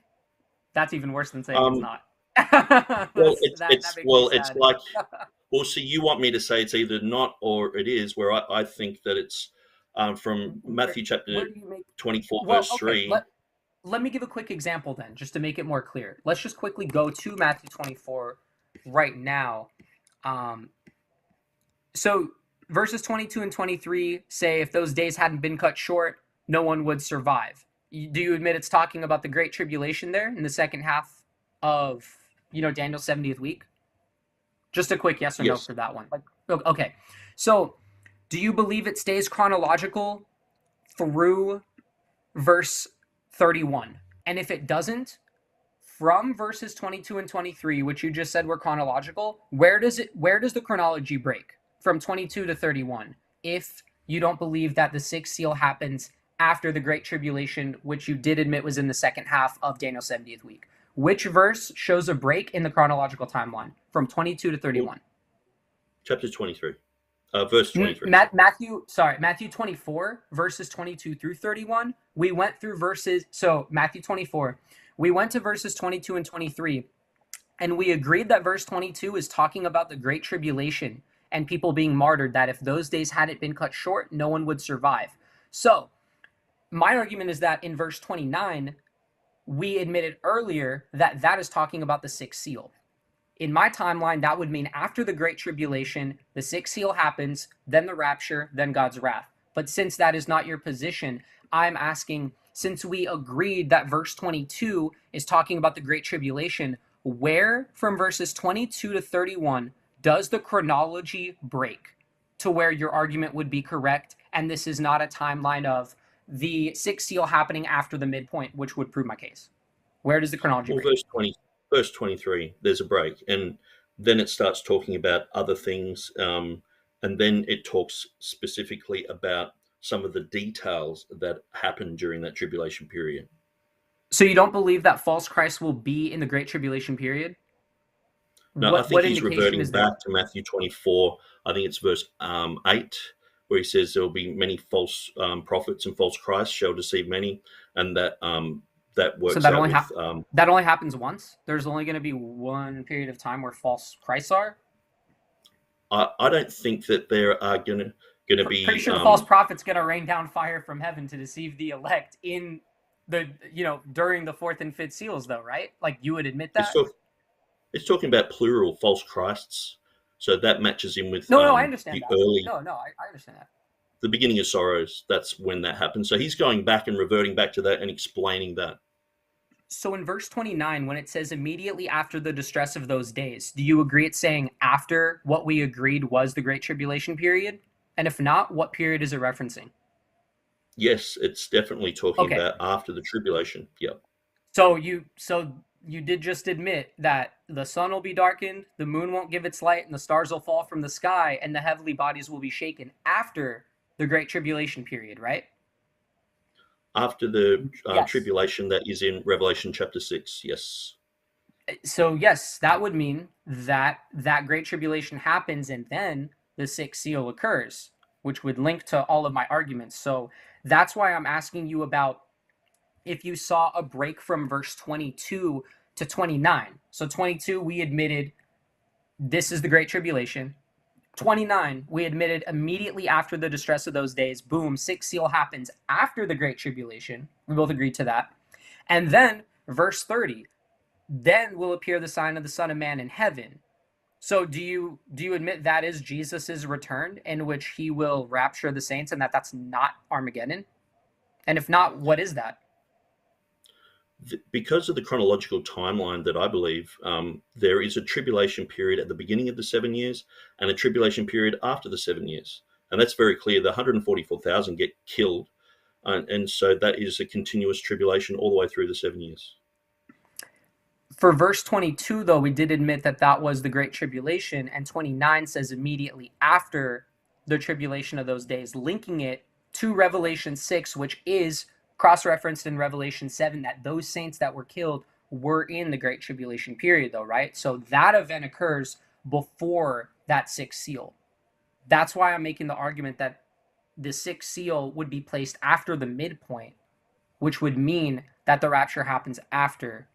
That's even worse than saying it's not. Well, it's like, well, see, you want me to say it's either not or it is, where I think that it's from Matthew chapter 24, verse 3. Let me give a quick example then, just to make it more clear. Let's just quickly go to Matthew 24 right now. So verses 22 and 23 say, if those days hadn't been cut short, no one would survive. Do you admit it's talking about the Great Tribulation there in the second half of, Daniel's 70th week? Just a quick yes or no for that one. Okay. So do you believe it stays chronological through verse 31? And if it doesn't, from verses 22 and 23, which you just said were chronological, where does the chronology break from 22 to 31? If you don't believe that the sixth seal happens after the Great Tribulation, which you did admit was in the second half of Daniel's 70th week, which verse shows a break in the chronological timeline from 22 to 31? Chapter 23, verse 23. Matthew 24, verses 22 through 31. We went through Matthew 24, we went to verses 22 and 23, and we agreed that verse 22 is talking about the Great Tribulation and people being martyred, that if those days hadn't been cut short, no one would survive. So my argument is that in verse 29, we admitted earlier that that is talking about the sixth seal. In my timeline, that would mean after the Great Tribulation, the sixth seal happens, then the rapture, then God's wrath. But since that is not your position, I'm asking, since we agreed that verse 22 is talking about the Great Tribulation, where from verses 22 to 31 does the chronology break to where your argument would be correct, and this is not a timeline of the sixth seal happening after the midpoint, which would prove my case? Where does the chronology break? Verse 23, there's a break, and then it starts talking about other things, and then it talks specifically about some of the details that happened during that tribulation period. So you don't believe that false Christ will be in the Great Tribulation period? No, I think he's reverting back to Matthew 24. I think it's verse 8, where he says there will be many false prophets and false Christs shall deceive many, and that works out. That only happens once? There's only going to be one period of time where false Christs are? I don't think that there are going to be. Pretty sure the false prophet's going to rain down fire from heaven to deceive the elect in the during the fourth and fifth seals, though, right? Like, you would admit that? It's talking about plural false Christs, so that matches in with I understand that. I understand that. The beginning of sorrows. That's when that happens. So he's going back and reverting back to that and explaining that. So in verse 29, when it says immediately after the distress of those days, do you agree it's saying after what we agreed was the Great Tribulation period? And if not, what period is it referencing? Yes, it's definitely talking about after the tribulation. Yep. So you did just admit that the sun will be darkened, the moon won't give its light, and the stars will fall from the sky, and the heavenly bodies will be shaken after the Great Tribulation period, right? After the tribulation that is in Revelation chapter 6, yes. So yes, that would mean that Great Tribulation happens and then the sixth seal occurs, which would link to all of my arguments. So that's why I'm asking you about if you saw a break from verse 22 to 29. So 22, we admitted this is the Great Tribulation. 29, we admitted immediately after the distress of those days, boom, sixth seal happens after the Great Tribulation. We both agreed to that. And then verse 30, then will appear the sign of the Son of Man in heaven. So do you admit that is Jesus's return, in which he will rapture the saints, and that's not Armageddon? And if not, what is that? Because of the chronological timeline that I believe, there is a tribulation period at the beginning of the 7 years and a tribulation period after the 7 years. And that's very clear. The 144,000 get killed. And so that is a continuous tribulation all the way through the 7 years. For verse 22, though, we did admit that was the Great Tribulation, and 29 says immediately after the tribulation of those days, linking it to Revelation 6, which is cross-referenced in Revelation 7, that those saints that were killed were in the Great Tribulation period, though, right? So that event occurs before that sixth seal. That's why I'm making the argument that the sixth seal would be placed after the midpoint, which would mean that the rapture happens after.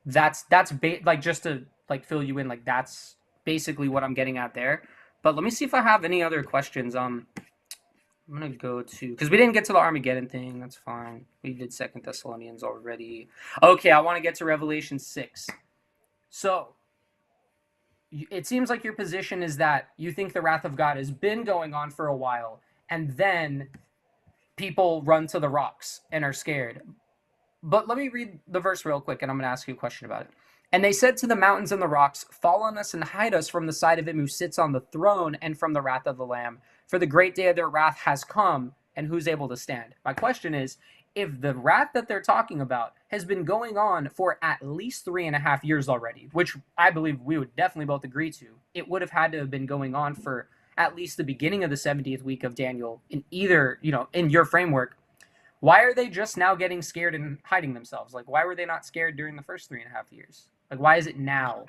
Just to fill you in, that's basically what I'm getting at there. But let me see if I have any other questions. I'm gonna go to, because we didn't get to the Armageddon thing. That's fine. We did 2 Thessalonians already. Okay, I want to get to Revelation 6. So it seems like your position is that you think the wrath of God has been going on for a while, and then people run to the rocks and are scared. But let me read the verse real quick, and I'm going to ask you a question about it. And they said to the mountains and the rocks, fall on us and hide us from the sight of him who sits on the throne and from the wrath of the Lamb. For the great day of their wrath has come, and who's able to stand? My question is, if the wrath that they're talking about has been going on for at least 3.5 years already, which I believe we would definitely both agree to, it would have had to have been going on for at least the beginning of the 70th week of Daniel in either, in your framework. Why are they just now getting scared and hiding themselves? Why were they not scared during the first 3.5 years? Why is it now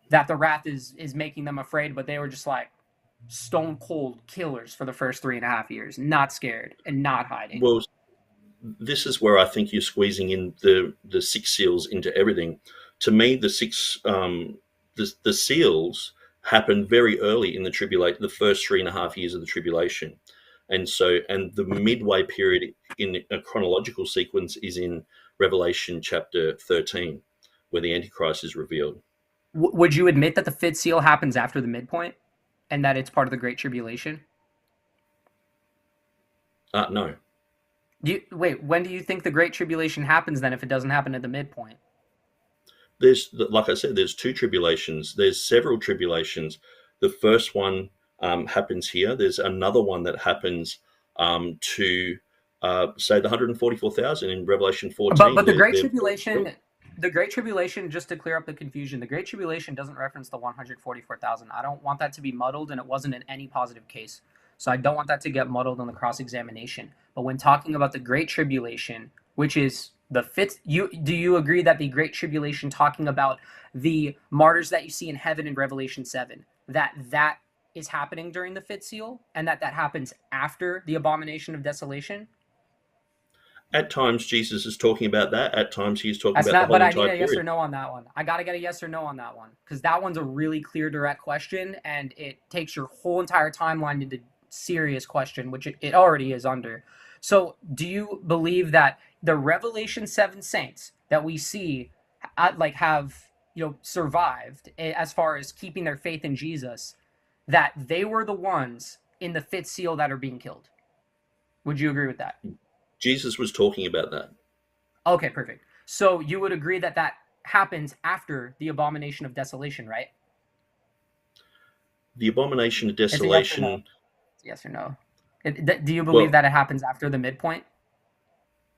that the wrath is making them afraid, but they were just stone cold killers for the first 3.5 years, not scared and not hiding? Well, this is where I think you're squeezing in the six seals into everything. To me, the seals happen very early in the tribulation, the first 3.5 years of the tribulation. And the midway period in a chronological sequence is in Revelation chapter 13, where the Antichrist is revealed. Would you admit that the fifth seal happens after the midpoint and that it's part of the Great Tribulation? No. When do you think the Great Tribulation happens then if it doesn't happen at the midpoint? Like I said, there's two tribulations. There's several tribulations. The first one happens here. There's another one that happens to say the 144,000 in Revelation 14. But the Great Tribulation, just to clear up the confusion, the Great Tribulation doesn't reference the 144,000. I don't want that to be muddled, and it wasn't in any positive case. So I don't want that to get muddled on the cross-examination. But when talking about the Great Tribulation, which is the fifth, do you agree that the Great Tribulation, talking about the martyrs that you see in heaven in Revelation 7, that is happening during the fifth seal, and that happens after the abomination of desolation? At times, Jesus is talking about that. At times, he's talking about the whole but I entire need a yes period. or no on that one. I got to get a yes or no on that one, because that one's a really clear, direct question, and it takes your whole entire timeline into serious question, which it already is under. So do you believe that the Revelation 7 saints that we see have survived as far as keeping their faith in Jesus, that they were the ones in the fifth seal that are being killed? Would you agree with that? Jesus was talking about that. Okay, perfect. So you would agree that happens after the abomination of desolation, right? The abomination of desolation. Yes or no? Do you believe that it happens after the midpoint?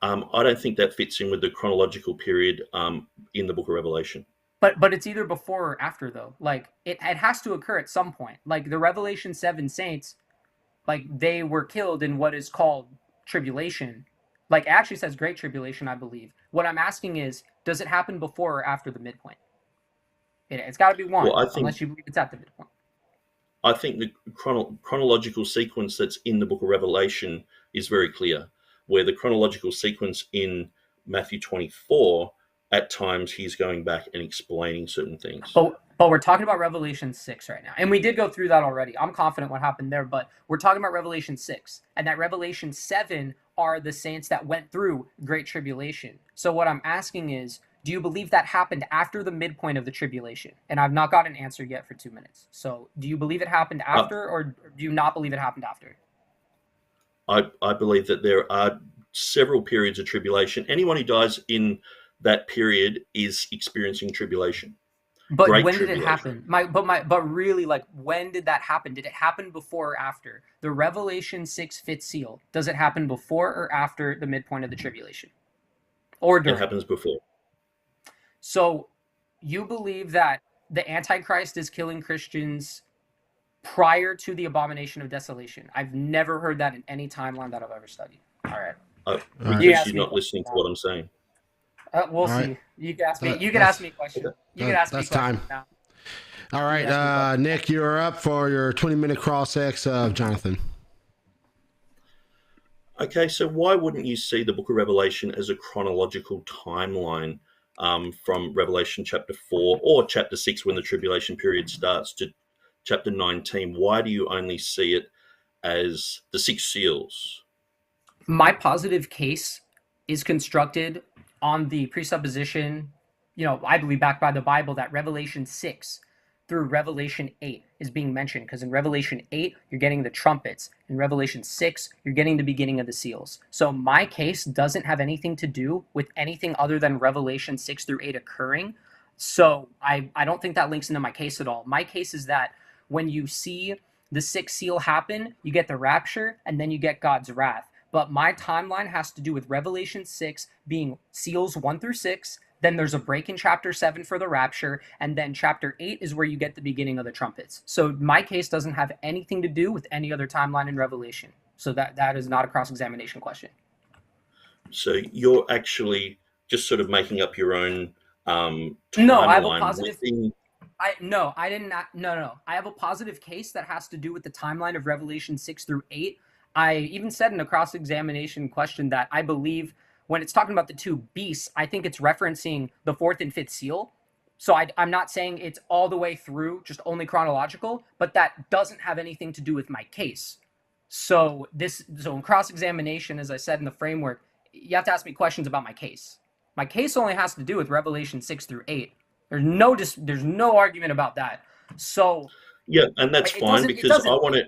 I don't think that fits in with the chronological period in the book of Revelation. But it's either before or after, though. It has to occur at some point. The Revelation 7 saints, they were killed in what is called tribulation. It actually says Great Tribulation, I believe. What I'm asking is, does it happen before or after the midpoint? It's got to be one, unless you believe it's at the midpoint. I think the chronological sequence that's in the book of Revelation is very clear, where the chronological sequence in Matthew 24, at times he's going back and explaining certain things. But we're talking about Revelation 6 right now. And we did go through that already. I'm confident what happened there, but we're talking about Revelation 6. And that Revelation 7 are the saints that went through Great Tribulation. So what I'm asking is, do you believe that happened after the midpoint of the tribulation? And I've not got an answer yet for 2 minutes. So do you believe it happened after, or do you not believe it happened after? I believe that there are several periods of tribulation. Anyone who dies in that period is experiencing tribulation. But Great when did it happen? But really, like, when did that happen? Did it happen before or after the Revelation 6 fifth seal? Does it happen before or after the midpoint of the tribulation? Or during? It happens before. So you believe that the Antichrist is killing Christians prior to the abomination of desolation? I've never heard that in any timeline that I've ever studied. All right. Because you're not listening to what I'm saying. We'll see. Right. You can ask me. You can ask me a question. You can ask me. That's time. Now. All right, Nick, you're up for your 20-minute cross-ex of Jonathan. Okay, so why wouldn't you see the Book of Revelation as a chronological timeline from Revelation chapter 4 or chapter 6 when the tribulation period starts to chapter 19? Why do you only see it as the 6 seals? My positive case is constructed on the presupposition, I believe backed by the Bible, that Revelation 6 through Revelation 8 is being mentioned, because in Revelation 8, you're getting the trumpets. In Revelation 6, you're getting the beginning of the seals. So my case doesn't have anything to do with anything other than Revelation 6 through 8 occurring. So I don't think that links into my case at all. My case is that when you see the 6th seal happen, you get the rapture, and then you get God's wrath. But my timeline has to do with Revelation 6 being seals 1 through 6. Then there's a break in chapter 7 for the rapture. And then chapter 8 is where you get the beginning of the trumpets. So my case doesn't have anything to do with any other timeline in Revelation. So that is not a cross-examination question. So you're actually just sort of making up your own timeline. No, I have a positive... No, I have a positive case that has to do with the timeline of Revelation 6 through 8. I even said in a cross-examination question that I believe when it's talking about the 2 beasts, I think it's referencing the 4th and 5th seal. So I'm not saying it's all the way through, just only chronological, but that doesn't have anything to do with my case. So in cross-examination, as I said in the framework, you have to ask me questions about my case. My case only has to do with Revelation 6 through 8. There's no argument about that. So yeah, and that's fine, because I want to.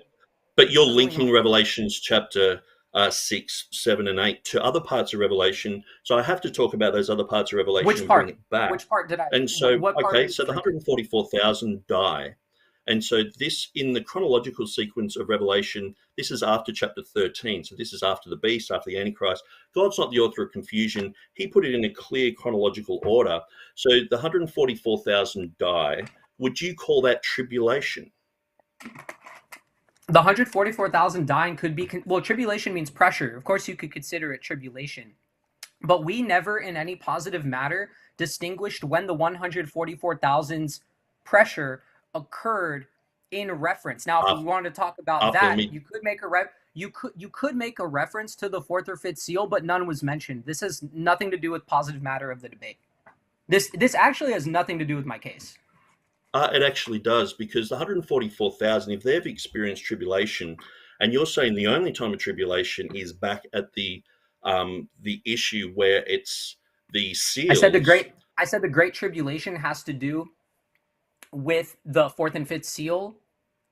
But you're linking Revelations chapter 6, 7, and 8 to other parts of Revelation. So I have to talk about those other parts of Revelation. Which part? And bring it back. Which part did I? And so, so the 144,000 die. And so this, in the chronological sequence of Revelation, this is after chapter 13. So this is after the beast, after the Antichrist. God's not the author of confusion. He put it in a clear chronological order. So the 144,000 die. Would you call that tribulation? The 144,000 dying could be... tribulation means pressure. Of course, you could consider it tribulation. But we never, in any positive matter, distinguished when the 144,000's pressure occurred in reference. Now, if we wanted to talk about that, you could make a reference to the 4th or 5th seal, but none was mentioned. This has nothing to do with positive matter of the debate. This actually has nothing to do with my case. It actually does, because the 144,000, if they've experienced tribulation, and you're saying the only time of tribulation is back at the issue where it's the seals. I said the great tribulation has to do with the 4th and 5th seal.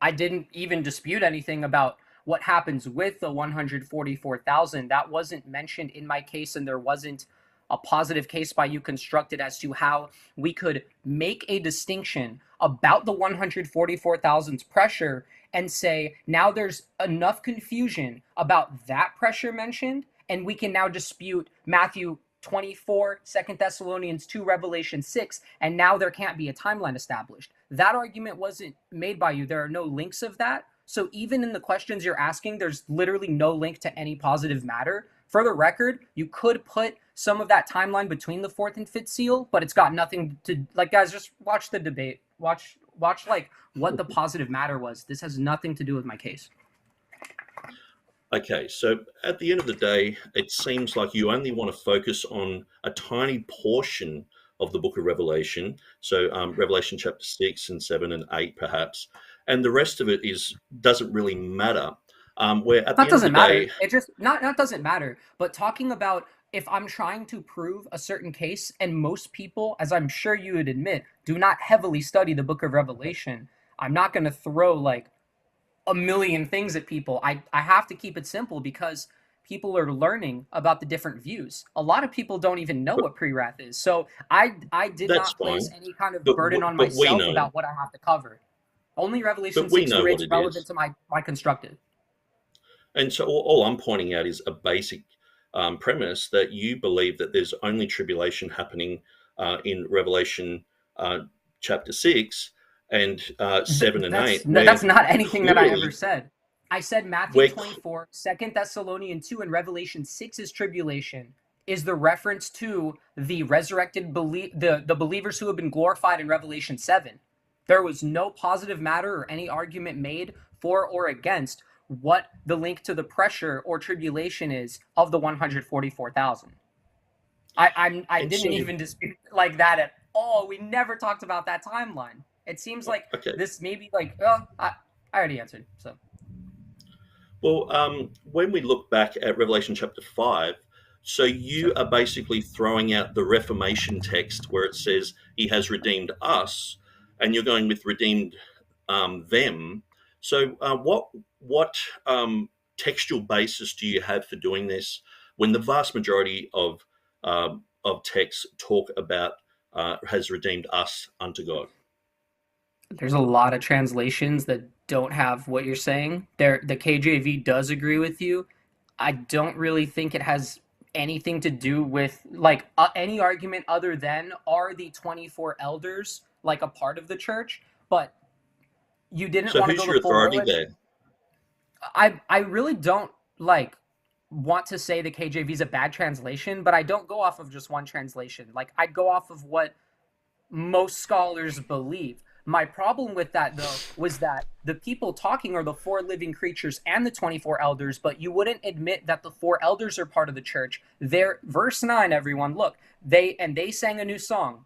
I didn't even dispute anything about what happens with the 144,000. That wasn't mentioned in my case, and there wasn't a positive case by you constructed as to how we could make a distinction about the 144,000's pressure and say, now there's enough confusion about that pressure mentioned, and we can now dispute Matthew 24, 2 Thessalonians 2, Revelation 6, and now there can't be a timeline established. That argument wasn't made by you. There are no links of that. So even in the questions you're asking, there's literally no link to any positive matter. For the record, you could put some of that timeline between the 4th and 5th seal, but it's got nothing to, like, guys, just watch the debate. Watch like what the positive matter was. This has nothing to do with my case. Okay, so at the end of the day, it seems like you only want to focus on a tiny portion of the book of Revelation. So Revelation chapter 6 and 7 and 8, perhaps. And the rest of it doesn't really matter. Where at the That end of the doesn't matter. day, It just not doesn't matter. But talking about if I'm trying to prove a certain case, and most people, as I'm sure you would admit, do not heavily study the book of Revelation, I'm not going to throw like a million things at people. I have to keep it simple because people are learning about the different views. A lot of people don't even know but what pre-wrath is. So I did that's not place fine. any kind of But burden on but we myself know, about what I have to cover. Only Revelation but we 6 know through 8 what is it relevant is. to my constructive. And so all I'm pointing out is a basic premise that you believe that there's only tribulation happening in Revelation uh, chapter 6 and 7 and 8, That's where not anything that I ever clearly, said. I said Matthew where 24, 2 Thessalonians 2, and Revelation 6 is tribulation, is the reference to the resurrected the believers who have been glorified in Revelation 7. There was no positive matter or any argument made for or against what the link to the pressure or tribulation is of the 144,000. I and so, didn't even dispute like that at all. We never talked about that timeline. It seems like okay. this maybe like I already answered. So Well, when we look back at Revelation chapter 5, so you sure. are basically throwing out the Reformation text where it says he has redeemed us, and you're going with redeemed them. So, what textual basis do you have for doing this when the vast majority of texts talk about has redeemed us unto God? There's a lot of translations that don't have what you're saying. There the KJV does agree with you. I don't really think it has anything to do with like any argument other than are the 24 elders like a part of the church, but you didn't So, want to who's go your the full authority mileage. there? I really don't like want to say the KJV is a bad translation, but I don't go off of just one translation. Like I'd go off of what most scholars believe. My problem with that though was that the people talking are the four living creatures and the 24 elders, but you wouldn't admit that the four elders are part of the church. There verse 9 everyone look. They sang a new song.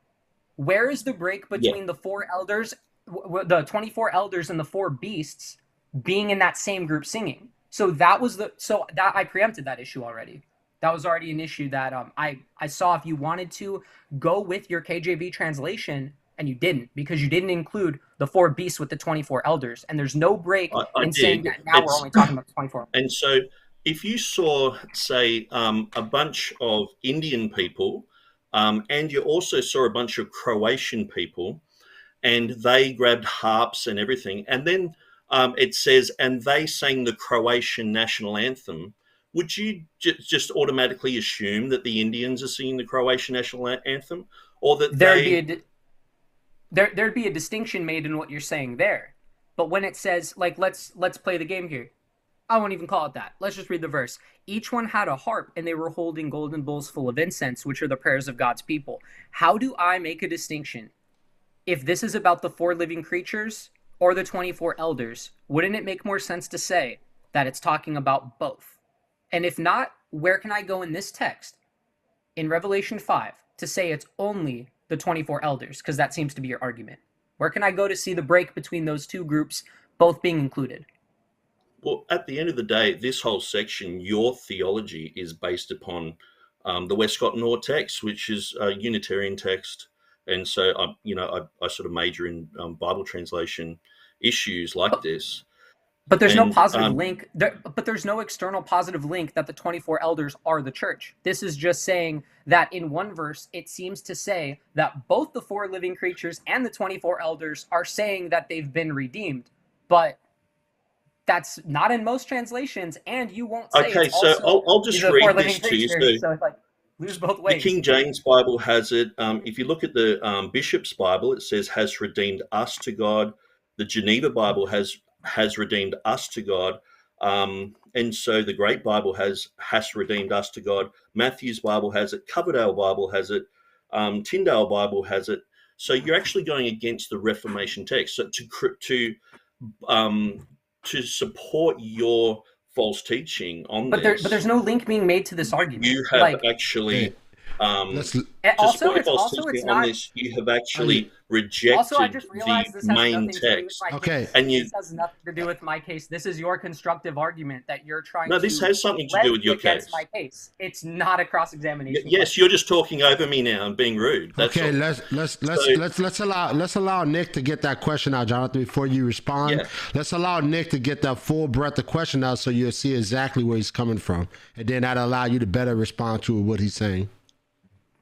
Where is the break Yeah, between the four elders, the 24 elders and the four beasts being in that same group singing? So that was so that I preempted that issue already. That was already an issue that I saw if you wanted to go with your KJV translation and you didn't because you didn't include the four beasts with the 24 elders and there's no break I in saying did. that now we're It's only talking about the 24. And so, if you saw, say, a bunch of Indian people, and you also saw a bunch of Croatian people, and they grabbed harps and everything, and then it says, and they sang the Croatian national anthem, would you just automatically assume that the Indians are singing the Croatian national anthem, or that There'd be they? a there'd be a distinction made in what you're saying there. But when it says like let's play the game here. I won't even call it that. Let's just read the verse. Each one had a harp, and they were holding golden bowls full of incense, which are the prayers of God's people. How do I make a distinction? If this is about the four living creatures or the 24 elders, wouldn't it make more sense to say that it's talking about both? And if not, where can I go in this text in Revelation 5 to say it's only the 24 elders? Because that seems to be your argument. Where can I go to see the break between those two groups both being included? Well, at the end of the day, this whole section, your theology is based upon the Westcott and Orr text, which is a Unitarian text, and so I sort of major in Bible translation issues like this, But there's no and positive link. But there's no external positive link that the 24 elders are the church. This is just saying that in one verse, it seems to say that both the four living creatures and the 24 elders are saying that they've been redeemed. But that's not in most translations, and you won't say okay, it's so also I'll just the four read living this to you. So creatures. So it's like lose both the ways. King James Bible has it. If you look at the Bishop's Bible, it says has redeemed us to God. The Geneva Bible has redeemed us to God. And so the Great Bible has redeemed us to God. Matthew's Bible has it. Coverdale Bible has it. Tyndale Bible has it. So you're actually going against the Reformation text. So to support your false teaching on But there's no link being made to this argument. you have actually, let's to Also, support your false it's teaching on not. this, you have actually rejected Also, I just realized the this has main nothing to do with text. my Okay. case. And This has nothing to do with my case. This is your constructive argument that you're trying No, to this has something to do with levy your against case. my case. It's not a cross-examination. Yes, question. you're just talking over me now and being rude. That's Okay, all. let's allow Nick to get that question out, Jonathan, before you respond. Yeah. Let's allow Nick to get that full breadth of question out so you'll see exactly where he's coming from. And then that'll allow you to better respond to what he's saying.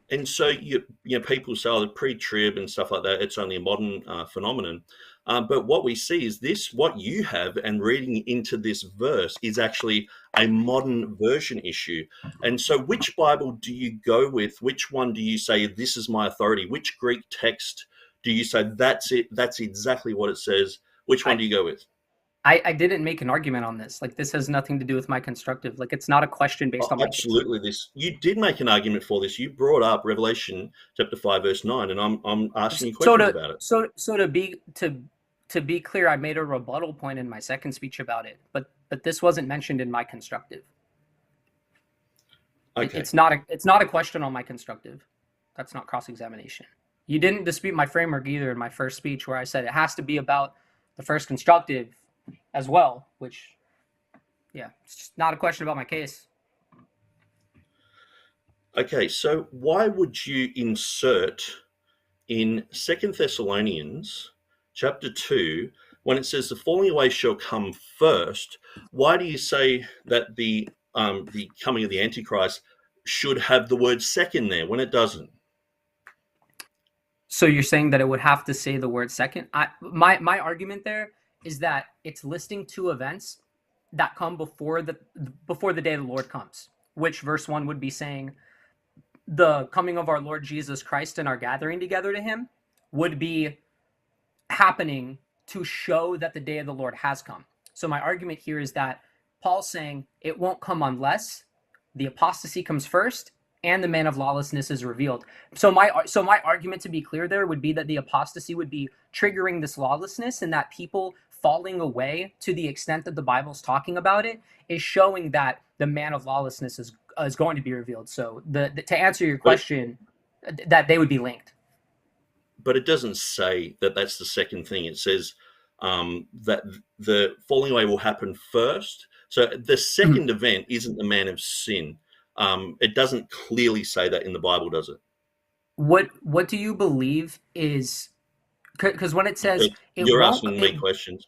And so you know, people say, oh, the pre-trib and stuff like that, it's only a modern phenomenon. But what we see is this, what you have and reading into this verse is actually a modern version issue. And so which Bible do you go with? Which one do you say, this is my authority? Which Greek text do you say, that's it, that's exactly what it says? Which one do you go with? I didn't make an argument on this. Like, this has nothing to do with my constructive. Like, it's not a question based on my absolutely case. You did make an argument for this. You brought up Revelation chapter 5 verse 9, and I'm asking you questions about it. So to be clear, I made a rebuttal point in my second speech about it, but this wasn't mentioned in my constructive. Okay. It's not a question on my constructive. That's not cross-examination. You didn't dispute my framework either in my first speech, where I said it has to be about the first constructive as well, which, yeah, it's just not a question about my case. Okay, so why would you insert in 2 Thessalonians chapter 2, when it says the falling away shall come first, why do you say that the coming of the Antichrist should have the word second there when it doesn't? So you're saying that it would have to say the word second? My argument there is that it's listing two events that come before the day the Lord comes, which verse 1 would be saying the coming of our Lord Jesus Christ and our gathering together to him would be happening to show that the day of the Lord has come. So my argument here is that Paul's saying it won't come unless the apostasy comes first and the man of lawlessness is revealed. So my argument, to be clear there, would be that the apostasy would be triggering this lawlessness, and that people falling away to the extent that the Bible's talking about it is showing that the man of lawlessness is going to be revealed. So to answer your question, that they would be linked. But it doesn't say that that's the second thing. It says that the falling away will happen first. So the second event isn't the man of sin. It doesn't clearly say that in the Bible, does it? What do you believe is, because when it says you're asking me questions.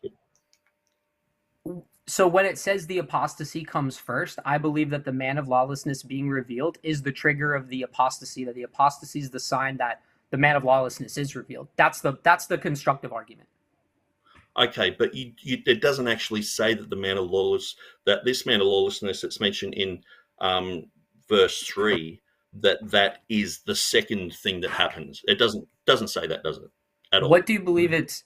So when it says the apostasy comes first, I believe that the man of lawlessness being revealed is the trigger of the apostasy. That the apostasy is the sign that the man of lawlessness is revealed. That's the constructive argument. Okay, but it doesn't actually say that this man of lawlessness that's mentioned in verse 3, that is the second thing that happens. It doesn't say that, does it? At all. What do you believe it's?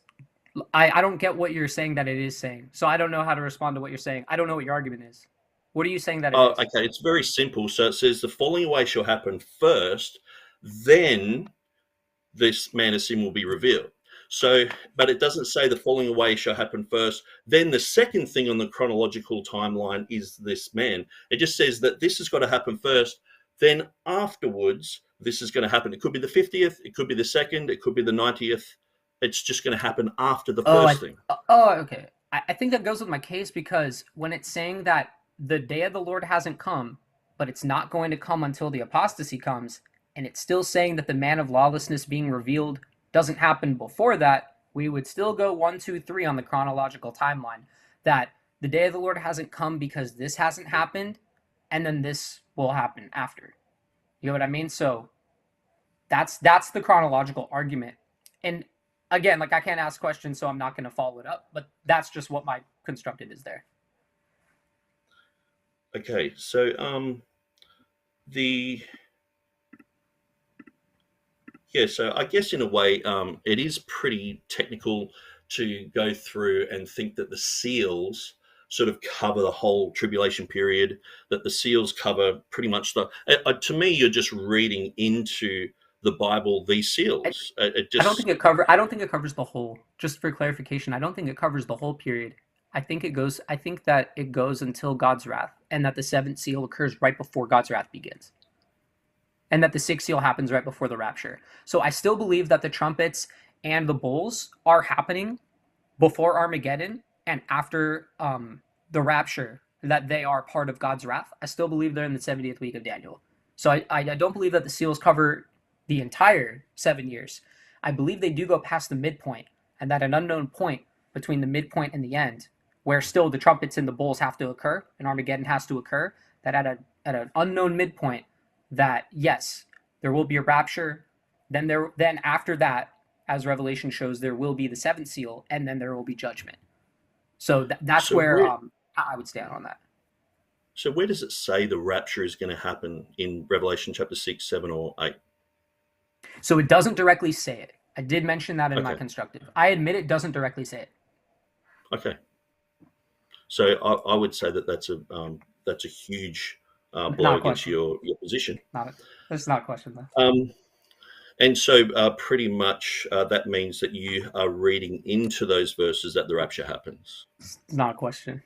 I don't get what you're saying that it is saying. So I don't know how to respond to what you're saying. I don't know what your argument is. What are you saying that it is? Okay, it's very simple. So it says the falling away shall happen first, then this man of sin will be revealed. So, but it doesn't say the falling away shall happen first. Then the second thing on the chronological timeline is this man. It just says that this has got to happen first. Then afterwards, this is going to happen. It could be the 50th. It could be the 2nd. It could be the 90th. It's just going to happen after the first thing. Okay. I think that goes with my case, because when it's saying that the day of the Lord hasn't come, but it's not going to come until the apostasy comes, and it's still saying that the man of lawlessness being revealed doesn't happen before that, we would still go 1, 2, 3 on the chronological timeline. That the day of the Lord hasn't come because this hasn't happened, and then this will happen after. You know what I mean? So that's the chronological argument. And again, like, I can't ask questions, so I'm not going to follow it up, but that's just what my constructive is there. Okay, so so I guess in a way it is pretty technical to go through and think that the seals sort of cover the whole tribulation period, that the seals cover pretty much to me, you're just reading into the Bible these seals. I don't think it covers the whole. Just for clarification, I don't think it covers the whole period. I think that it goes until God's wrath, and that the seventh seal occurs right before God's wrath begins, and that the sixth seal happens right before the rapture. So I still believe that the trumpets and the bowls are happening before Armageddon and after the rapture, that they are part of God's wrath. I still believe they're in the 70th week of Daniel. So I don't believe that the seals cover the entire 7 years. I believe they do go past the midpoint, and that an unknown point between the midpoint and the end, where still the trumpets and the bowls have to occur and Armageddon has to occur, that at an unknown midpoint, that yes, there will be a rapture. Then after that, as Revelation shows, there will be the seventh seal, and then there will be judgment. So that's where I would stand on that. So where does it say the rapture is going to happen in Revelation chapter 6, 7, or 8? So it doesn't directly say it. I did mention that in my constructive. I admit it doesn't directly say it. Okay. So I would say that's a huge blow against your position. That's not a question, though. And so pretty much that means that you are reading into those verses that the rapture happens. It's not a question.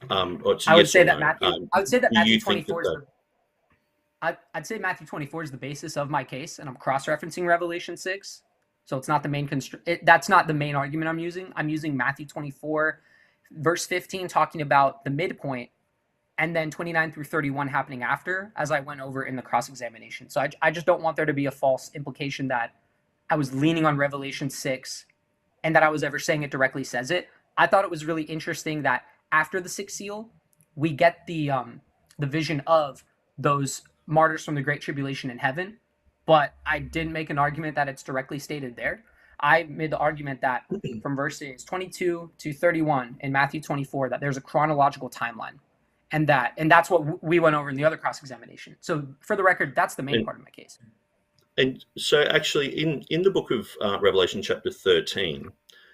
I would say that Matthew 24 is I'd say Matthew 24 is the basis of my case, and I'm cross-referencing Revelation 6. So it's not the main that's not the main argument I'm using. I'm using Matthew 24, verse 15, talking about the midpoint, and then 29 through 31 happening after, as I went over in the cross-examination. So I just don't want there to be a false implication that I was leaning on Revelation 6 and that I was ever saying it directly says it. I thought it was really interesting that after the sixth seal, we get the vision of those martyrs from the Great Tribulation in heaven, but I didn't make an argument that it's directly stated there. I made the argument that from verses 22 to 31 in Matthew 24, that there's a chronological timeline. And that's what we went over in the other cross-examination. So for the record, that's the main part of my case. And so actually in the book of Revelation chapter 13,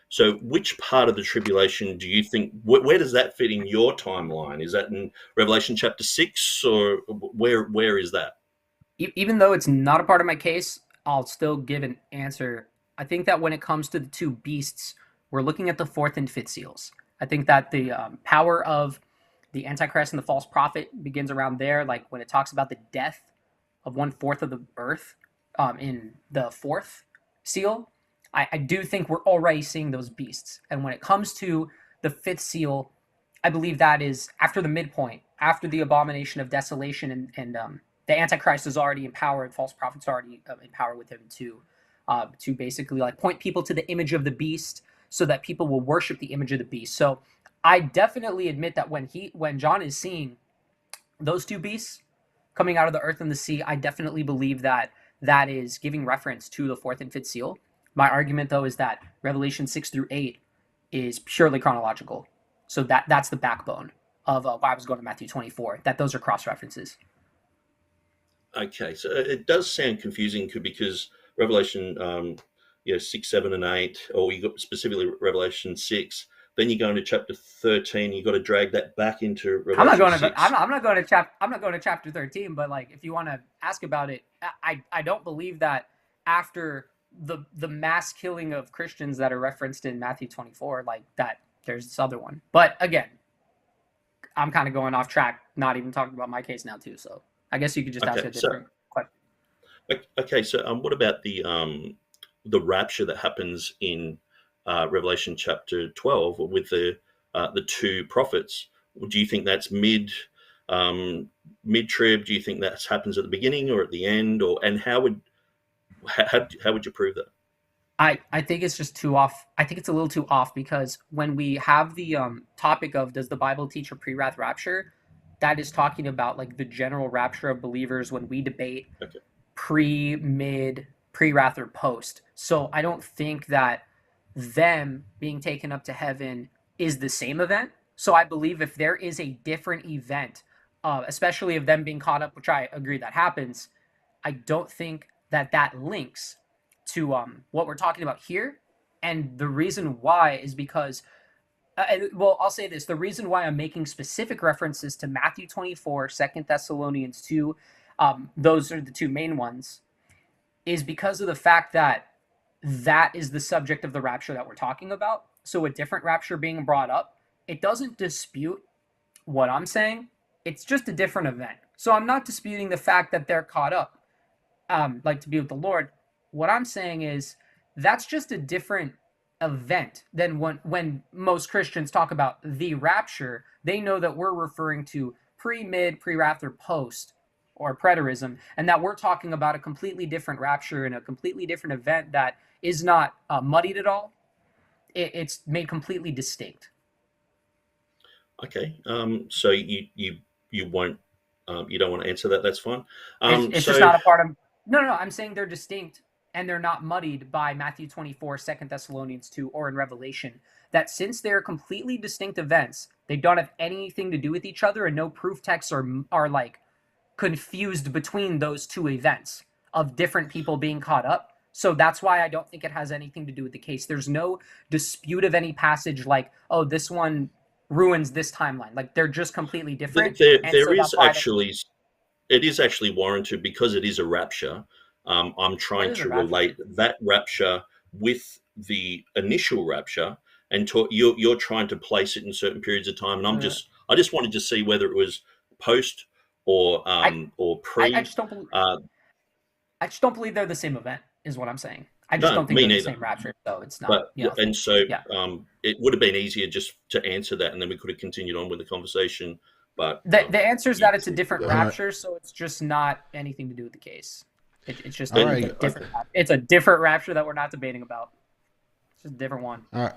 so which part of the tribulation do you think, where does that fit in your timeline? Is that in Revelation chapter 6, or where is that? Even though it's not a part of my case, I'll still give an answer. I think that when it comes to the two beasts, we're looking at the fourth and fifth seals. I think that the power of the Antichrist and the false prophet begins around there, like when it talks about the death of 1/4 of the earth in the fourth seal. I do think we're already seeing those beasts. And when it comes to the fifth seal, I believe that is after the midpoint, after the abomination of desolation, and the Antichrist is already in power, false prophets are already in power with him to basically like point people to the image of the beast so that people will worship the image of the beast. So I definitely admit that when John is seeing those two beasts coming out of the earth and the sea, I definitely believe that is giving reference to the fourth and fifth seal. My argument, though, is that Revelation 6 through 8 is purely chronological. So that's the backbone of why I was going to Matthew 24, that those are cross-references. Okay, so it does sound confusing because Revelation 6, 7, and 8, or you got specifically Revelation 6, then you go into chapter 13, you got to drag that back into Revelation I'm not going to chapter 13, but like if you want to ask about it, I don't believe that after the mass killing of Christians that are referenced in Matthew 24, like that there's this other one. But again, I'm kind of going off track, not even talking about my case now too. So I guess you could just ask a different question. Okay, so what about the rapture that happens in Revelation chapter 12 with the two prophets? Do you think that's mid-trib? Do you think that happens at the beginning or at the end? And how would you prove that? I think it's just too off. I think it's a little too off because when we have the topic of does the Bible teach a pre-wrath rapture, that is talking about like the general rapture of believers when we debate pre, mid, pre-wrath, or post. So I don't think that them being taken up to heaven is the same event. So I believe if there is a different event, especially of them being caught up, which I agree that happens, I don't think that links to what we're talking about here. And the reason why is because, I'll say this. The reason why I'm making specific references to Matthew 24, 2 Thessalonians 2, those are the two main ones, is because of the fact that is the subject of the rapture that we're talking about. so a different rapture being brought up, it doesn't dispute what I'm saying. It's just a different event. So I'm not disputing the fact that they're caught up, like to be with the Lord. What I'm saying is that's just a different event than when most Christians talk about the rapture. They know that we're referring to pre, mid, pre-wrath, or post, or preterism, and that we're talking about a completely different rapture and a completely different event that is not muddied at all. It's made completely distinct. Okay. So you won't you don't want to answer that. That's fine. It's So just not a part of. No, I'm saying they're distinct and they're not muddied by Matthew 24, 2 Thessalonians 2, or in Revelation. That since they're completely distinct events, they don't have anything to do with each other, and no proof texts are like confused between those two events of different people being caught up. So that's why I don't think it has anything to do with the case. There's no dispute of any passage like, oh, this one ruins this timeline. Like they're just completely different. there is actually, it is actually warranted because it is a rapture. I'm trying to relate that rapture with the initial rapture, and you're trying to place it in certain periods of time. And I just wanted to see whether it was post or pre. I just don't believe. I just don't believe they're the same event, is what I'm saying. I just don't think they're the same rapture, so it's not. But it would have been easier just to answer that, and then we could have continued on with the conversation. But the answer is that it's a different rapture, so it's just not anything to do with the case. It's just different. It's a different rapture that we're not debating about. It's just a different one. All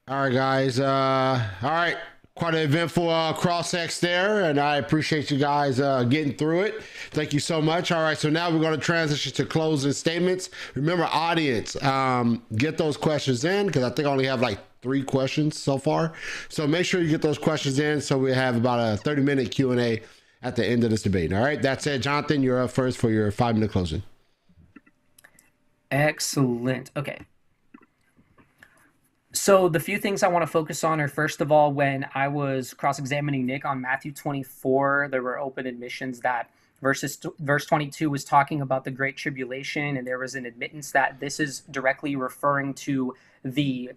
right, guys. All right. Quite an eventful cross-ex there, and I appreciate you guys getting through it. Thank you so much. All right, so now we're going to transition to closing statements. Remember, audience, get those questions in, because I think I only have like 3 questions so far. So make sure you get those questions in so we have about a 30-minute Q&A at the end of this debate. All right, that said, Jonathan, you're up first for your 5-minute closing. Excellent. Okay. So the few things I want to focus on are, first of all, when I was cross-examining Nick on Matthew 24, there were open admissions that verse 22 was talking about the Great Tribulation, and there was an admittance that this is directly referring to the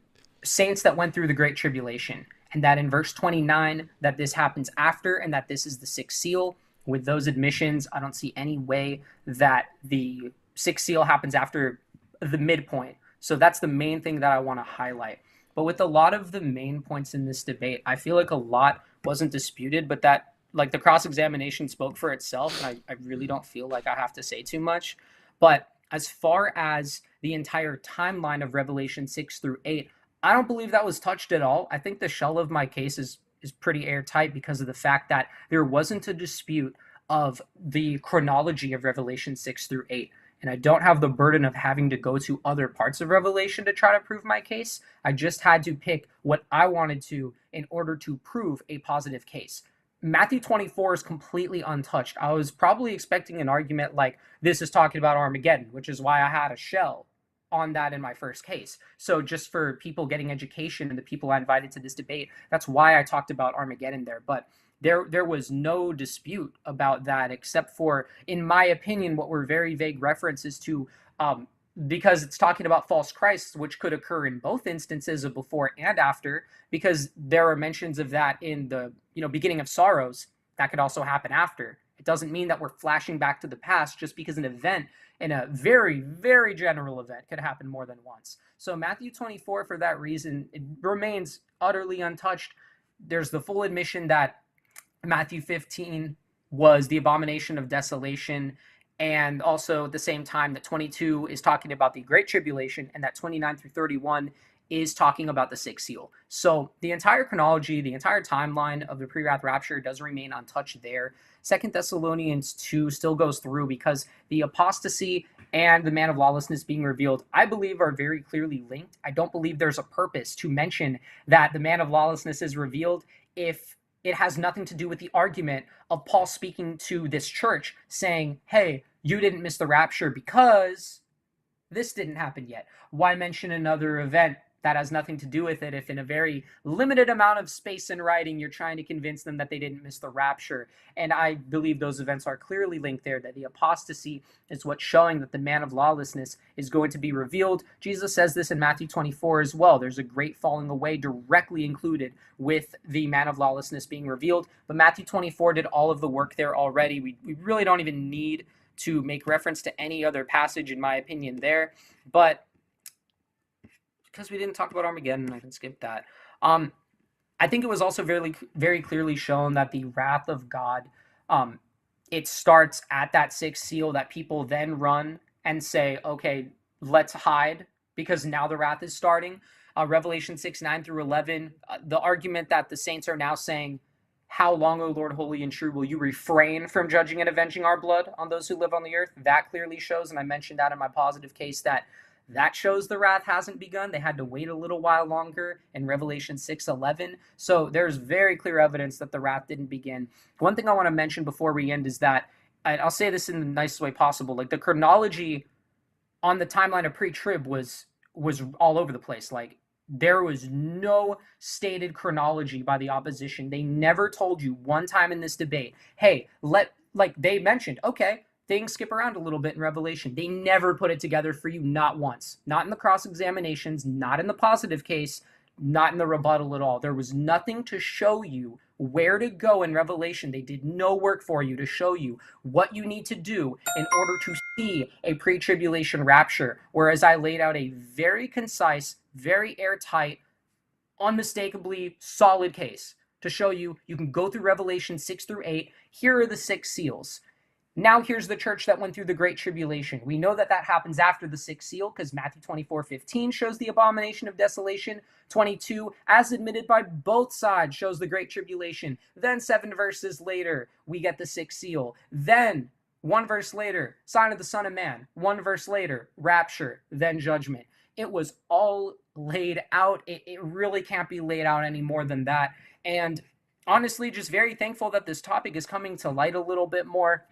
saints that went through the Great Tribulation, and that in verse 29 that this happens after, and that this is the 6th seal. With those admissions, I don't see any way that the 6th seal happens after the midpoint. So that's the main thing that I want to highlight. But with a lot of the main points in this debate, I feel like a lot wasn't disputed, but that like the cross-examination spoke for itself, and I really don't feel like I have to say too much. But as far as the entire timeline of Revelation 6 through 8, I don't believe that was touched at all. I think the shell of my case is pretty airtight because of the fact that there wasn't a dispute of the chronology of Revelation 6 through 8. And I don't have the burden of having to go to other parts of Revelation to try to prove my case. I just had to pick what I wanted to in order to prove a positive case. Matthew 24 is completely untouched. I was probably expecting an argument like this is talking about Armageddon, which is why I had a shell on that in my first case. So just for people getting education and the people I invited to this debate, that's why I talked about Armageddon there. But there was no dispute about that, except for, in my opinion, what were very vague references to, because it's talking about false Christs, which could occur in both instances of before and after, because there are mentions of that in the beginning of sorrows. That could also happen after. It doesn't mean that we're flashing back to the past just because an event in a very, very general event could happen more than once. So Matthew 24, for that reason, it remains utterly untouched. There's the full admission that Matthew 15 was the abomination of desolation, and also at the same time that 22 is talking about the Great Tribulation, and that 29 through 31 is talking about the 6th seal. So the entire chronology, the entire timeline of the pre-wrath rapture does remain untouched there. 2 Thessalonians 2 still goes through because the apostasy and the man of lawlessness being revealed, I believe, are very clearly linked. I don't believe there's a purpose to mention that the man of lawlessness is revealed if it has nothing to do with the argument of Paul speaking to this church saying, hey, you didn't miss the rapture because this didn't happen yet. Why mention another event that has nothing to do with it if in a very limited amount of space in writing you're trying to convince them that they didn't miss the rapture. And I believe those events are clearly linked there, that the apostasy is what's showing that the man of lawlessness is going to be revealed. Jesus says this in Matthew 24 as well. There's a great falling away directly included with the man of lawlessness being revealed. But Matthew 24 did all of the work there already. We really don't even need to make reference to any other passage, in my opinion, there. But because we didn't talk about Armageddon, I can skip that. I think it was also very, very clearly shown that the wrath of God, it starts at that sixth seal, that people then run and say, okay, let's hide because now the wrath is starting. Revelation 6, 9 through 11, the argument that the saints are now saying, how long, O Lord, holy and true, will you refrain from judging and avenging our blood on those who live on the earth? That clearly shows, and I mentioned that in my positive case, that shows the wrath hasn't begun. They had to wait a little while longer in Revelation 6:11. So there's very clear evidence that the wrath didn't begin. One thing I want to mention before we end is that, and I'll say this in the nicest way possible, like the chronology on the timeline of pre-trib was all over the place. Like there was no stated chronology by the opposition. They never told you one time in this debate, hey, like they mentioned, okay, things skip around a little bit in Revelation. They never put it together for you, not once. Not in the cross-examinations, not in the positive case, not in the rebuttal at all. There was nothing to show you where to go in Revelation. They did no work for you to show you what you need to do in order to see a pre-tribulation rapture, whereas I laid out a very concise, very airtight, unmistakably solid case to show you can go through Revelation 6 through 8. Here are the 6 seals. Now here's the church that went through the Great Tribulation. We know that happens after the 6th seal because Matthew 24:15 shows the abomination of desolation. 22, as admitted by both sides, shows the Great Tribulation. Then 7 verses later, we get the 6th seal. Then 1 verse later, sign of the Son of Man. 1 verse later, rapture, then judgment. It was all laid out. It really can't be laid out any more than that. And honestly, just very thankful that this topic is coming to light a little bit more.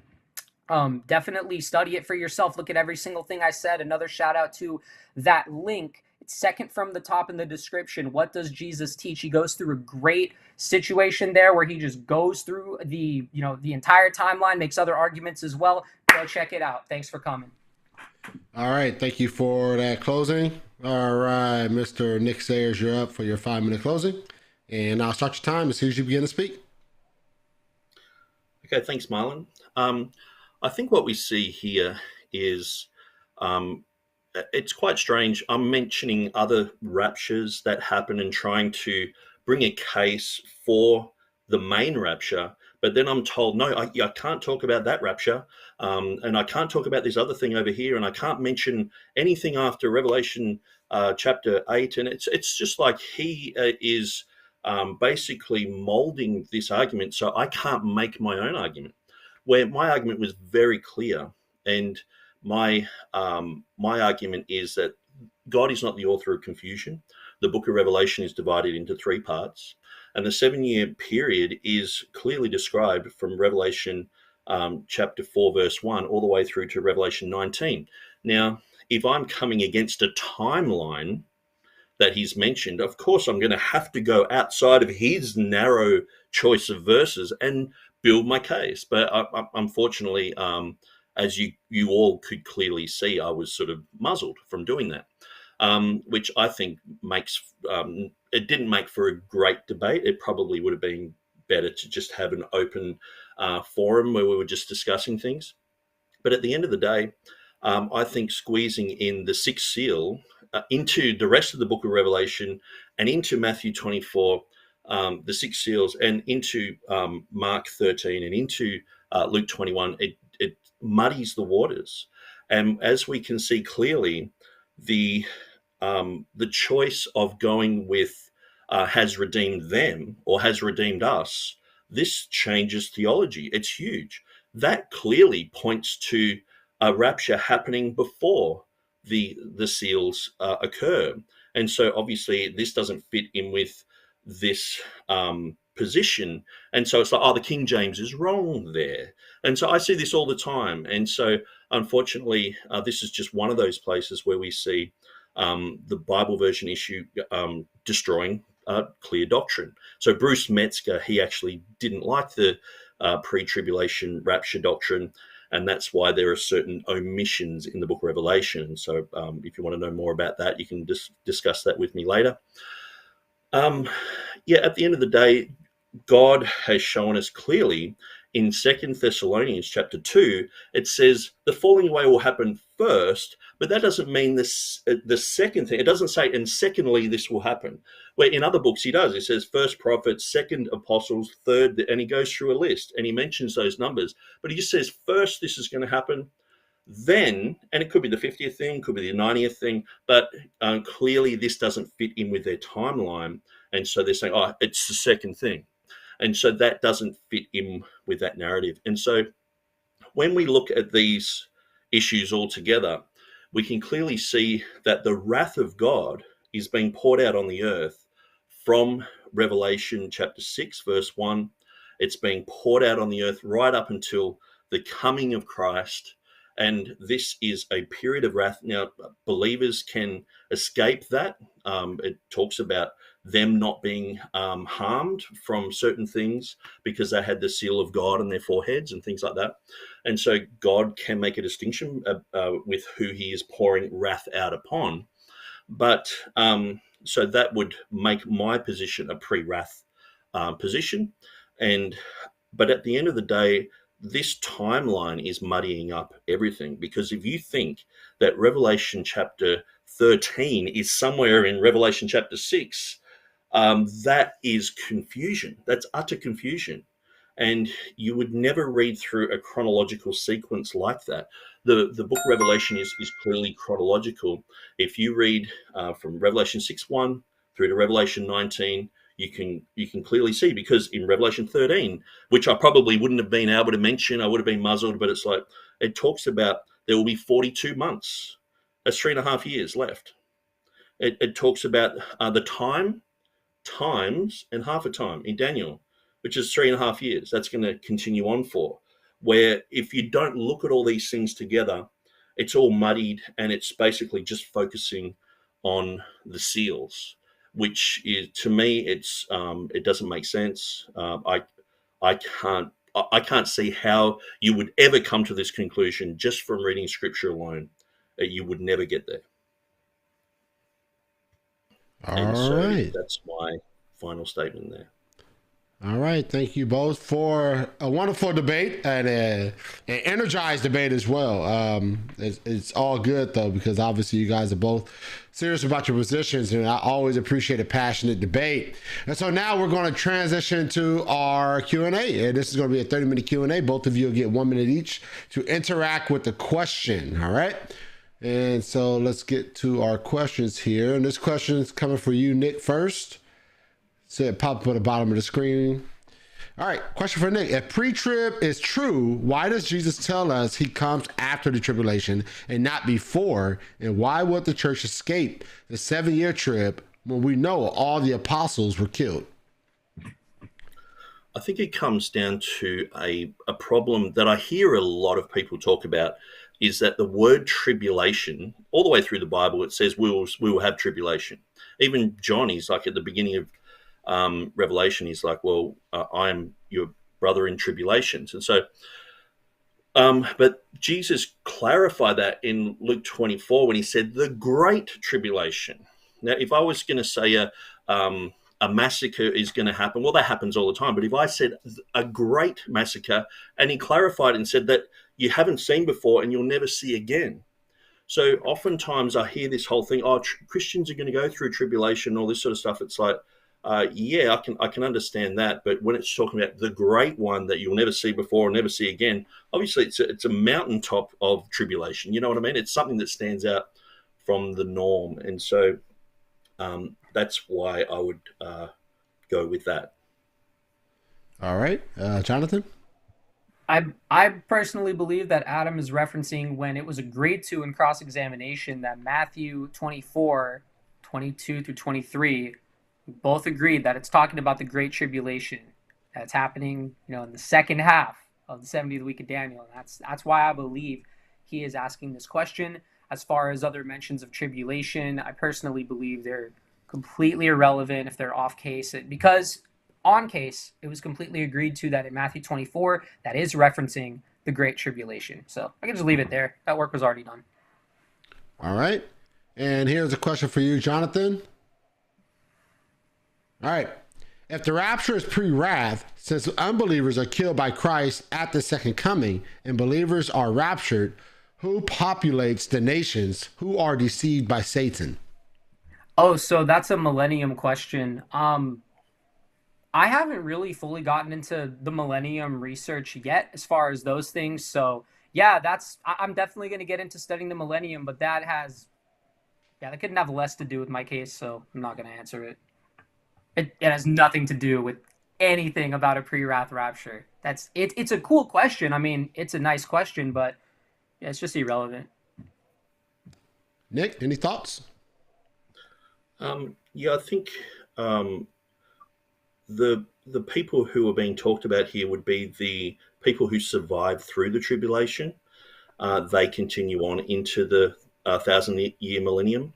Definitely study it for yourself. Look at every single thing I said. Another shout out to that link. It's second from the top in the description. What does Jesus teach? He goes through a great situation there where he just goes through the entire timeline, makes other arguments as well. Go check it out. Thanks for coming. All right. Thank you for that closing. All right, Mr. Nick Sayers, you're up for your 5-minute closing. And I'll start your time as soon as you begin to speak. Okay, thanks, Marlon. I think what we see here is it's quite strange. I'm mentioning other raptures that happen and trying to bring a case for the main rapture, but then I'm told, no, I can't talk about that rapture, and I can't talk about this other thing over here, and I can't mention anything after Revelation chapter 8, and it's just like he is basically molding this argument so I can't make my own argument, where my argument was very clear. And my argument is that God is not the author of confusion. The book of Revelation is divided into 3 parts, and the 7-year period is clearly described from Revelation chapter 4, verse 1, all the way through to Revelation 19. Now, if I'm coming against a timeline that he's mentioned, of course I'm going to have to go outside of his narrow choice of verses and build my case. But unfortunately, as you all could clearly see, I was sort of muzzled from doing that, which I think makes it didn't make for a great debate. It probably would have been better to just have an open forum where we were just discussing things. But at the end of the day, I think squeezing in the 6th seal into the rest of the book of Revelation and into Matthew 24, the 6 seals, and into Mark 13 and into Luke 21, it muddies the waters. And as we can see clearly, the choice of going with has redeemed them or has redeemed us, this changes theology. It's huge. That clearly points to a rapture happening before the seals occur. And so obviously this doesn't fit in with this position. And so it's like, oh, the King James is wrong there. And so I see this all the time. And so unfortunately, this is just one of those places where we see the Bible version issue destroying clear doctrine. So Bruce Metzger, he actually didn't like the pre-tribulation rapture doctrine, and that's why there are certain omissions in the book of Revelation. So if you want to know more about that, you can discuss that with me later. At the end of the day, God has shown us clearly in 2 Thessalonians chapter 2, it says the falling away will happen first, but that doesn't mean this, the second thing. It doesn't say, and secondly, this will happen. Where in other books he does. It says first prophets, second apostles, third, and he goes through a list and he mentions those numbers. But he just says, first, this is going to happen. Then, and it could be the 50th thing, could be the 90th thing, but clearly this doesn't fit in with their timeline. And so they're saying, oh, it's the second thing. And so that doesn't fit in with that narrative. And so when we look at these issues all together, we can clearly see that the wrath of God is being poured out on the earth from Revelation chapter 6, verse 1. It's being poured out on the earth right up until the coming of Christ. And this is a period of wrath. Now, believers can escape that. It talks about them not being harmed from certain things because they had the seal of God on their foreheads and things like that. And so God can make a distinction with who he is pouring wrath out upon. But so that would make my position a pre-wrath position. But at the end of the day, this timeline is muddying up everything, because if you think that Revelation chapter 13 is somewhere in Revelation chapter 6, that is confusion. That's utter confusion. And you would never read through a chronological sequence like that. The book of Revelation is clearly chronological. If you read from Revelation 6:1 through to Revelation 19, you can clearly see, because in Revelation 13, which I probably wouldn't have been able to mention, I would have been muzzled, but it's like, it talks about there will be 42 months. That's 3.5 years left. It talks about the times, and half a time in Daniel, which is 3.5 years. That's going to continue on for, where if you don't look at all these things together, it's all muddied, and it's basically just focusing on the seals, which is, to me, it doesn't make sense. I can't see how you would ever come to this conclusion just from reading scripture alone. You would never get there. All right. That's my final statement there. All right. Thank you both for a wonderful debate and an energized debate as well. It's all good, though, because obviously you guys are both serious about your positions, and I always appreciate a passionate debate. And so now we're going to transition to our Q&A. And this is going to be a 30-minute Q&A. Both of you will get 1 minute each to interact with the question. All right. And so let's get to our questions here. And this question is coming for you, Nick, first. So it pop up at the bottom of the screen. All right, question for Nick. If pre-trib is true, why does Jesus tell us he comes after the tribulation and not before? And why would the church escape the 7-year trib when we know all the apostles were killed? I think it comes down to a problem that I hear a lot of people talk about, is that the word tribulation, all the way through the Bible, it says we will have tribulation. Even John, he's like at the beginning of Revelation, he's like, well, I am your brother in tribulations. And so, but Jesus clarified that in Luke 24 when he said the great tribulation. Now, if I was going to say a massacre is going to happen, well, that happens all the time. But if I said a great massacre, and he clarified and said that you haven't seen before and you'll never see again. So oftentimes I hear this whole thing, Christians are going to go through tribulation, all this sort of stuff. It's like, yeah, I can understand that, but when it's talking about the great one that you'll never see before or never see again, obviously it's a mountaintop of tribulation. You know what I mean? It's something that stands out from the norm, and so that's why I would go with that. All right, Jonathan. I personally believe that Adam is referencing when it was agreed to in cross-examination that Matthew 24, 22 through 23. Both agreed that it's talking about the Great Tribulation that's happening, in the second half of the 70th week of Daniel. And that's why I believe he is asking this question. As far as other mentions of tribulation, I personally believe they're completely irrelevant if they're off case, because on case, it was completely agreed to that in Matthew 24, that is referencing the Great Tribulation. So I can just leave it there. That work was already done. All right. And here's a question for you, Jonathan. All right. If the rapture is pre-wrath, since unbelievers are killed by Christ at the second coming and believers are raptured, who populates the nations who are deceived by Satan? Oh, so that's a millennium question. I haven't really fully gotten into the millennium research yet as far as those things. So yeah, I'm definitely going to get into studying the millennium, but that couldn't have less to do with my case, so I'm not going to answer it. It has nothing to do with anything about a pre-wrath rapture. It's a cool question. I mean, it's a nice question, but yeah, it's just irrelevant. Nick, any thoughts? Yeah, I think the people who are being talked about here would be the people who survived through the tribulation. They continue on into the 1,000-year millennium.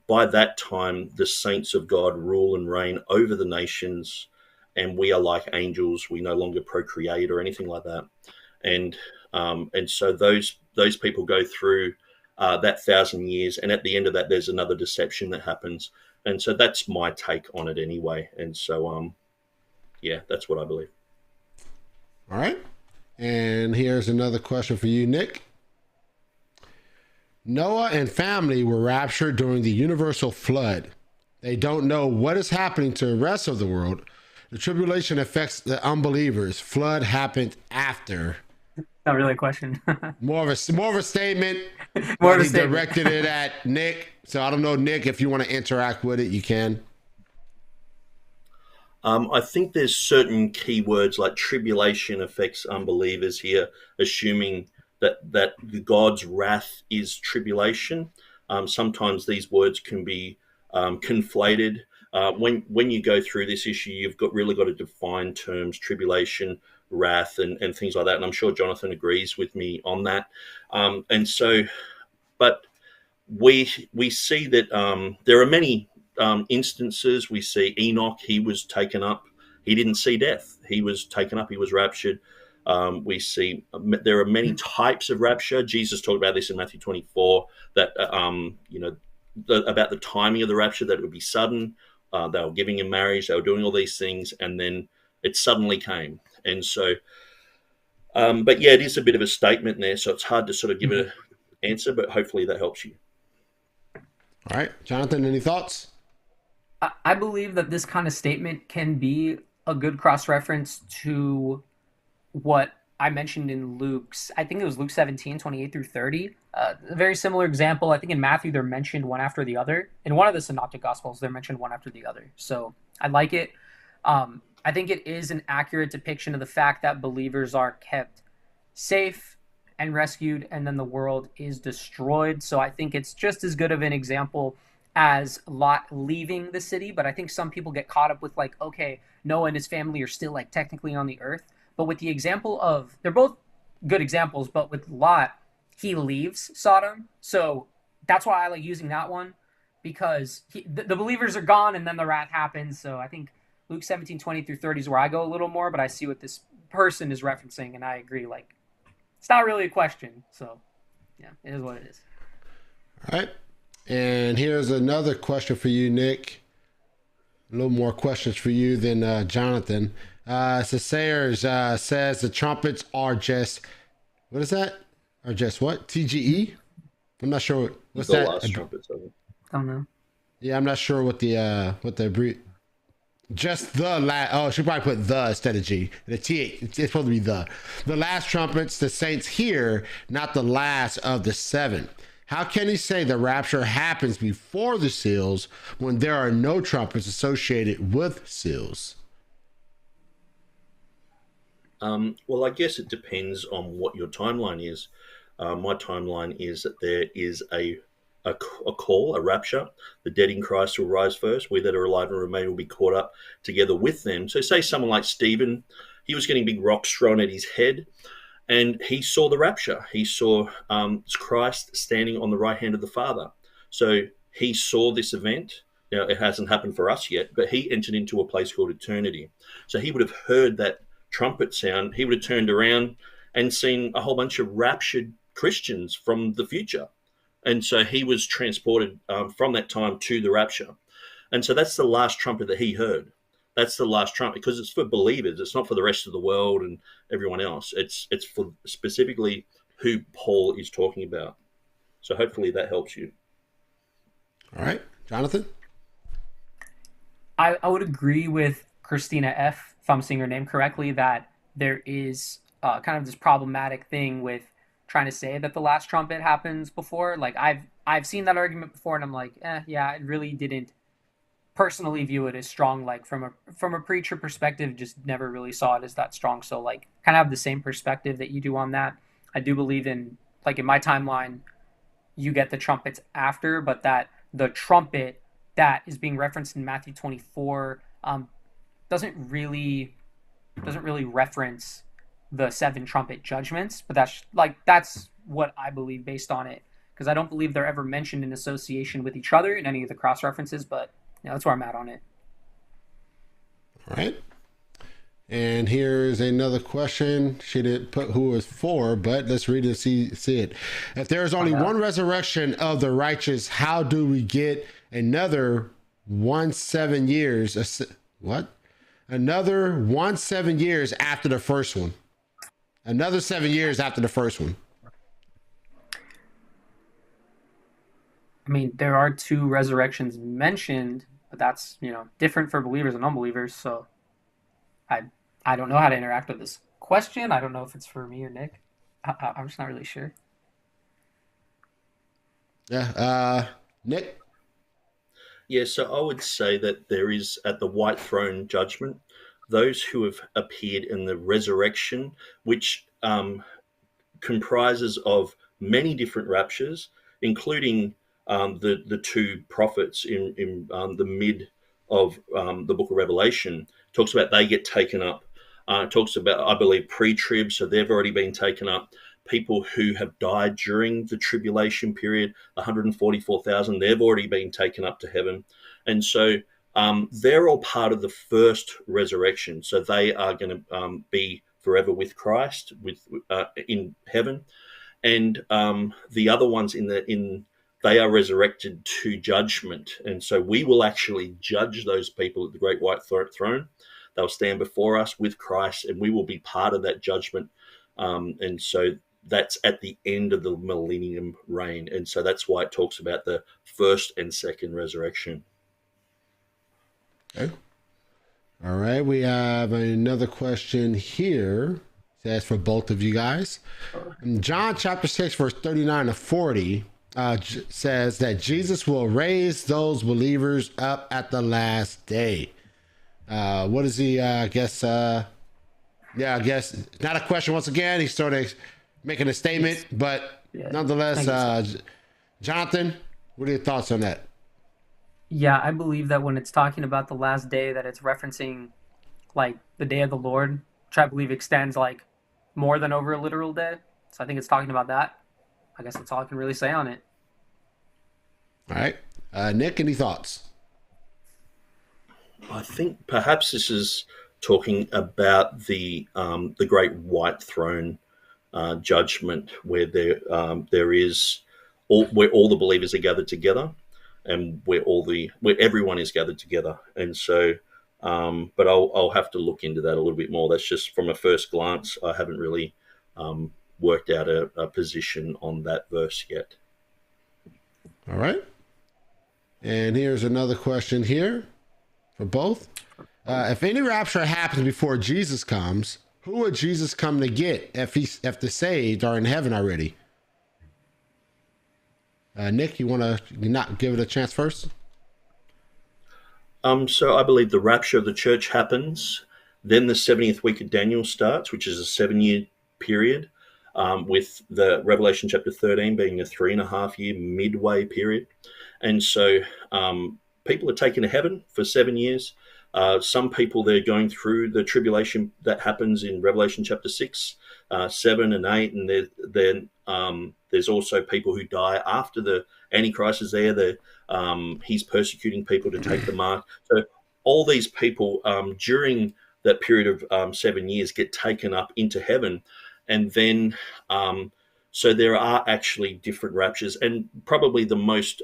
By that time, the saints of God rule and reign over the nations, and we are like angels. We no longer procreate or anything like that. And so those people go through that 1,000 years, and at the end of that, there's another deception that happens. And so that's my take on it anyway. And so, yeah, that's what I believe. All right. And here's another question for you, Nick. Noah and family were raptured during the universal flood. They don't know what is happening to the rest of the world. The tribulation affects the unbelievers. Flood happened after. Not really a question. more of a statement. More of a he statement. Directed it at Nick. So I don't know, Nick, if you want to interact with it, you can. I think there's certain keywords like tribulation affects unbelievers here, assuming that God's wrath is tribulation. Sometimes these words can be conflated. When you go through this issue, you've really got to define terms, tribulation, wrath, and things like that. And I'm sure Jonathan agrees with me on that. And so, but we see that there are many instances. We see Enoch, he was taken up. He didn't see death. He was taken up. He was raptured. We see there are many types of rapture. Jesus talked about this in Matthew 24, that, about the timing of the rapture, that it would be sudden. They were giving him marriage. They were doing all these things, and then it suddenly came. And so, but yeah, it is a bit of a statement there, so it's hard to sort of give an answer, but hopefully that helps you. All right. Jonathan, any thoughts? I believe that this kind of statement can be a good cross-reference to what I mentioned in Luke's, I think it was Luke 17, 28 through 30. A very similar example. I think in Matthew, they're mentioned one after the other. In one of the synoptic gospels, they're mentioned one after the other. So I like it. I think it is an accurate depiction of the fact that believers are kept safe and rescued, and then the world is destroyed. So I think it's just as good of an example as Lot leaving the city. But I think some people get caught up with like, okay, Noah and his family are still like technically on the earth. But with the example of, they're both good examples, but with Lot, he leaves Sodom. So that's why I like using that one, because the believers are gone and then the wrath happens. So I think Luke 17, 20 through 30 is where I go a little more, but I see what this person is referencing, and I agree. Like, it's not really a question. So yeah, it is what it is. All right. And here's another question for you, Nick. A little more questions for you than Jonathan. So Sayers says the trumpets are just, what is that? Are just what? TGE? I'm not sure. What's the that? Last trumpets of it. Don't know. Yeah, I'm not sure what the just the last. Oh, she probably put the instead of G. The T. It's supposed to be the last trumpets. The saints hear, not the last of the seven. How can he say the rapture happens before the seals when there are no trumpets associated with seals? Well, I guess it depends on what your timeline is. My timeline is that there is a call, a rapture. The dead in Christ will rise first. We that are alive and remain will be caught up together with them. So say someone like Stephen, he was getting big rocks thrown at his head. and he saw the rapture. He saw Christ standing on the right hand of the Father. So he saw this event. Now, it hasn't happened for us yet, but he entered into a place called eternity. So he would have heard that trumpet sound. He would have turned around and seen a whole bunch of raptured Christians from the future. And so he was transported from that time to the rapture. And so that's the last trumpet that he heard. That's the last trumpet, because it's for believers. It's not for the rest of the world and everyone else. It's for specifically who Paul is talking about. So hopefully that helps you. All right, Jonathan? I would agree with Christina F., if I'm saying her name correctly, that there is kind of this problematic thing with trying to say that the last trumpet happens before. Like I've seen that argument before, and I'm like, yeah, I really didn't personally view it as strong. Like from a preacher perspective, just never really saw it as that strong. So like, kind of have the same perspective that you do on that. I do believe in, like, in my timeline, you get the trumpets after, but that the trumpet that is being referenced in Matthew 24 doesn't really reference the 7 trumpet judgments, but that's what I believe based on it, because I don't believe they're ever mentioned in association with each other in any of the cross references. But that's where I'm at on it. All right. And here's another question. She didn't put who it was for, but let's read it and see it. If there is only one resurrection of the righteous, how do we get another 7 years? What? Another 7 years after the first one. Another 7 years after the first one. I mean, there are 2 resurrections mentioned, but that's, different for believers and unbelievers. So I don't know how to interact with this question. I don't know if it's for me or Nick. I'm just not really sure. Yeah. Nick? Yeah, so I would say that there is, at the white throne judgment, those who have appeared in the resurrection, which comprises of many different raptures, including the 2 prophets in the mid of the book of Revelation. Talks about they get taken up. Talks about, I believe, pre-trib, so they've already been taken up. People who have died during the tribulation period, 144,000, they've already been taken up to heaven. And so they're all part of the first resurrection. So they are going to be forever with Christ in heaven. And the other ones they are resurrected to judgment. And so we will actually judge those people at the great white throne. They'll stand before us with Christ, and we will be part of that judgment. And so that's at the end of the millennium reign. And so that's why it talks about the first and second resurrection. Okay. All right. We have another question here. That's for both of you guys. In John chapter 6, verse 39 to 40, says that Jesus will raise those believers up at the last day. What is he? I guess not a question once again. He's sort of making a statement, but nonetheless, Jonathan, what are your thoughts on that? Yeah, I believe that when it's talking about the last day, that it's referencing like the day of the Lord, which I believe extends like more than over a literal day. So I think it's talking about that. I guess that's all I can really say on it. All right. Nick, any thoughts? I think perhaps this is talking about the great white throne judgment, where there is where all the believers are gathered together, and where everyone is gathered together. And so, but I'll have to look into that a little bit more. That's just from a first glance. I haven't really worked out a position on that verse yet. All right. And here's another question here for both. If any rapture happens before Jesus comes, who would Jesus come to get if the saved are in heaven already? Nick, you want to not give it a chance first? So I believe the rapture of the church happens. Then the 70th week of Daniel starts, which is a 7-year period, with the Revelation chapter 13 being a 3.5-year midway period. And so people are taken to heaven for 7 years. Some people, they're going through the tribulation that happens in Revelation chapter 6. 7 and 8, and then there's also people who die after the Antichrist is there. He's persecuting people to take the mark. So all these people during that period of 7 years get taken up into heaven, and then so there are actually different raptures, and probably the most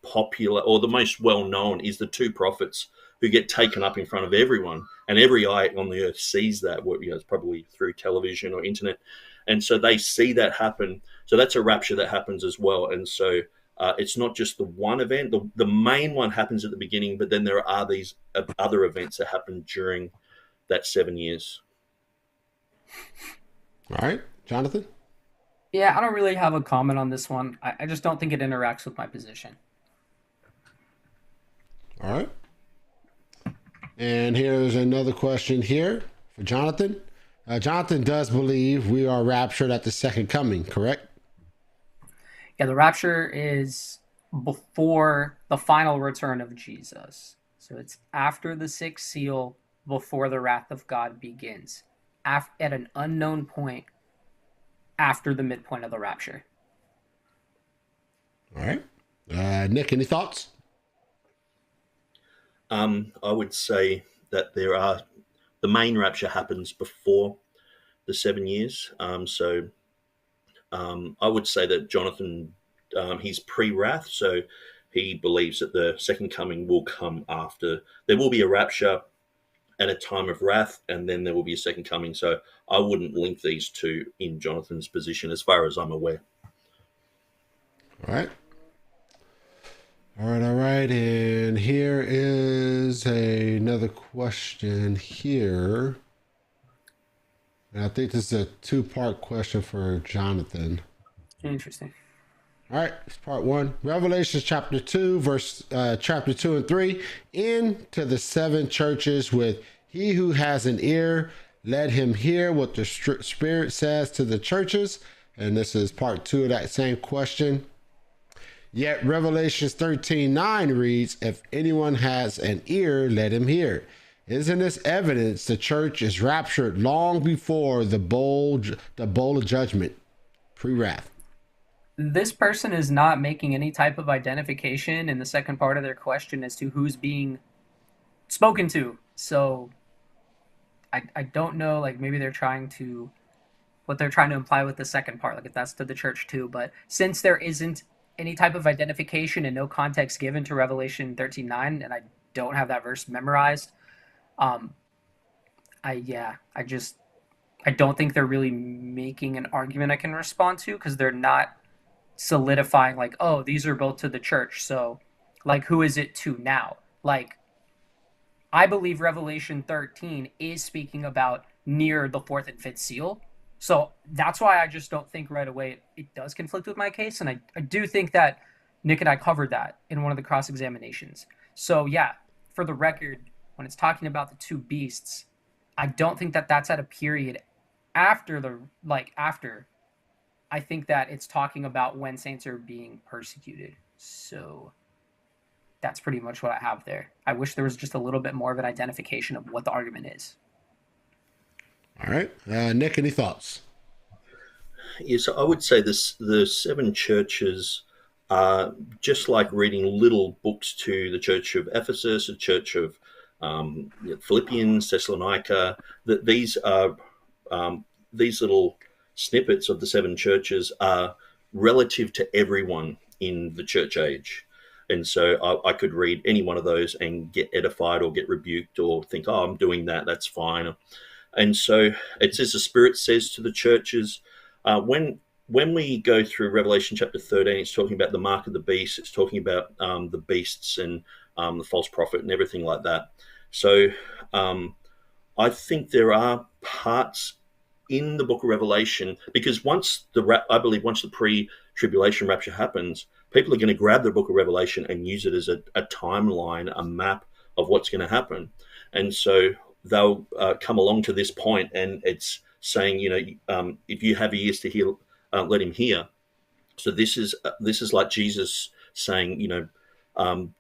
popular or the most well-known is the two prophets who get taken up in front of everyone, and every eye on the earth sees that. It's probably through television or internet, and so they see that happen. So that's a rapture that happens as well. And so it's not just the one event. The main one happens at the beginning, but then there are these other events that happen during that 7 years. All right, Jonathan? Yeah, I don't really have a comment on this one. I just don't think it interacts with my position. All right. And here's another question here for Jonathan. Jonathan does believe we are raptured at the second coming, correct? Yeah, the rapture is before the final return of Jesus. So it's after the sixth seal, before the wrath of God begins, at an unknown point after the midpoint of the rapture. All right. Nick, any thoughts? I would say that the main rapture happens before the 7 years. So I would say that Jonathan, he's pre-wrath, so he believes that the second coming will come after. There will be a rapture at a time of wrath, and then there will be a second coming. So I wouldn't link these two in Jonathan's position as far as I'm aware. All right. All right. And here is another question here. And I think this is a two-part question for Jonathan. Interesting. All right, it's part one. Revelation chapter 2, chapter 2 and 3. Into the seven churches with he who has an ear, let him hear what the Spirit says to the churches. And this is part 2 of that same question. Yet Revelation 13:9 reads, if anyone has an ear, let him hear. Isn't this evidence the church is raptured long before the bowl of judgment, pre-wrath? This person is not making any type of identification in the second part of their question as to who's being spoken to. So I don't know, like maybe they're trying to, what they're trying to imply with the second part, like if that's to the church too. But since there isn't any type of identification and no context given to Revelation 13:9, and I don't have that verse memorized, I don't think they're really making an argument I can respond to, because they're not solidifying like, oh, these are both to the church. So like, who is it to now? Like, I believe Revelation 13 is speaking about near the fourth and fifth seal. So that's why I just don't think right away it does conflict with my case. And I do think that Nick and I covered that in one of the cross-examinations. So yeah, for the record, when it's talking about the two beasts, I don't think that that's at a period after after. I think that it's talking about when saints are being persecuted. So that's pretty much what I have there. I wish there was just a little bit more of an identification of what the argument is. All right. Nick, any thoughts? Yes, I would say the seven churches are just like reading little books to the church of Ephesus, the church of Philippians, Thessalonica. That these are these little snippets of the seven churches are relative to everyone in the church age. And so I could read any one of those and get edified or get rebuked or think, oh, I'm doing that, that's fine. And so it says the Spirit says to the churches, when we go through Revelation chapter 13, it's talking about the mark of the beast. It's talking about the beasts and the false prophet and everything like that. So I think there are parts in the book of Revelation, because I believe once the pre-tribulation rapture happens, people are going to grab the book of Revelation and use it as a timeline, a map of what's going to happen. And so they'll come along to this point, and it's saying, if you have ears to hear, let him hear. So this is like Jesus saying,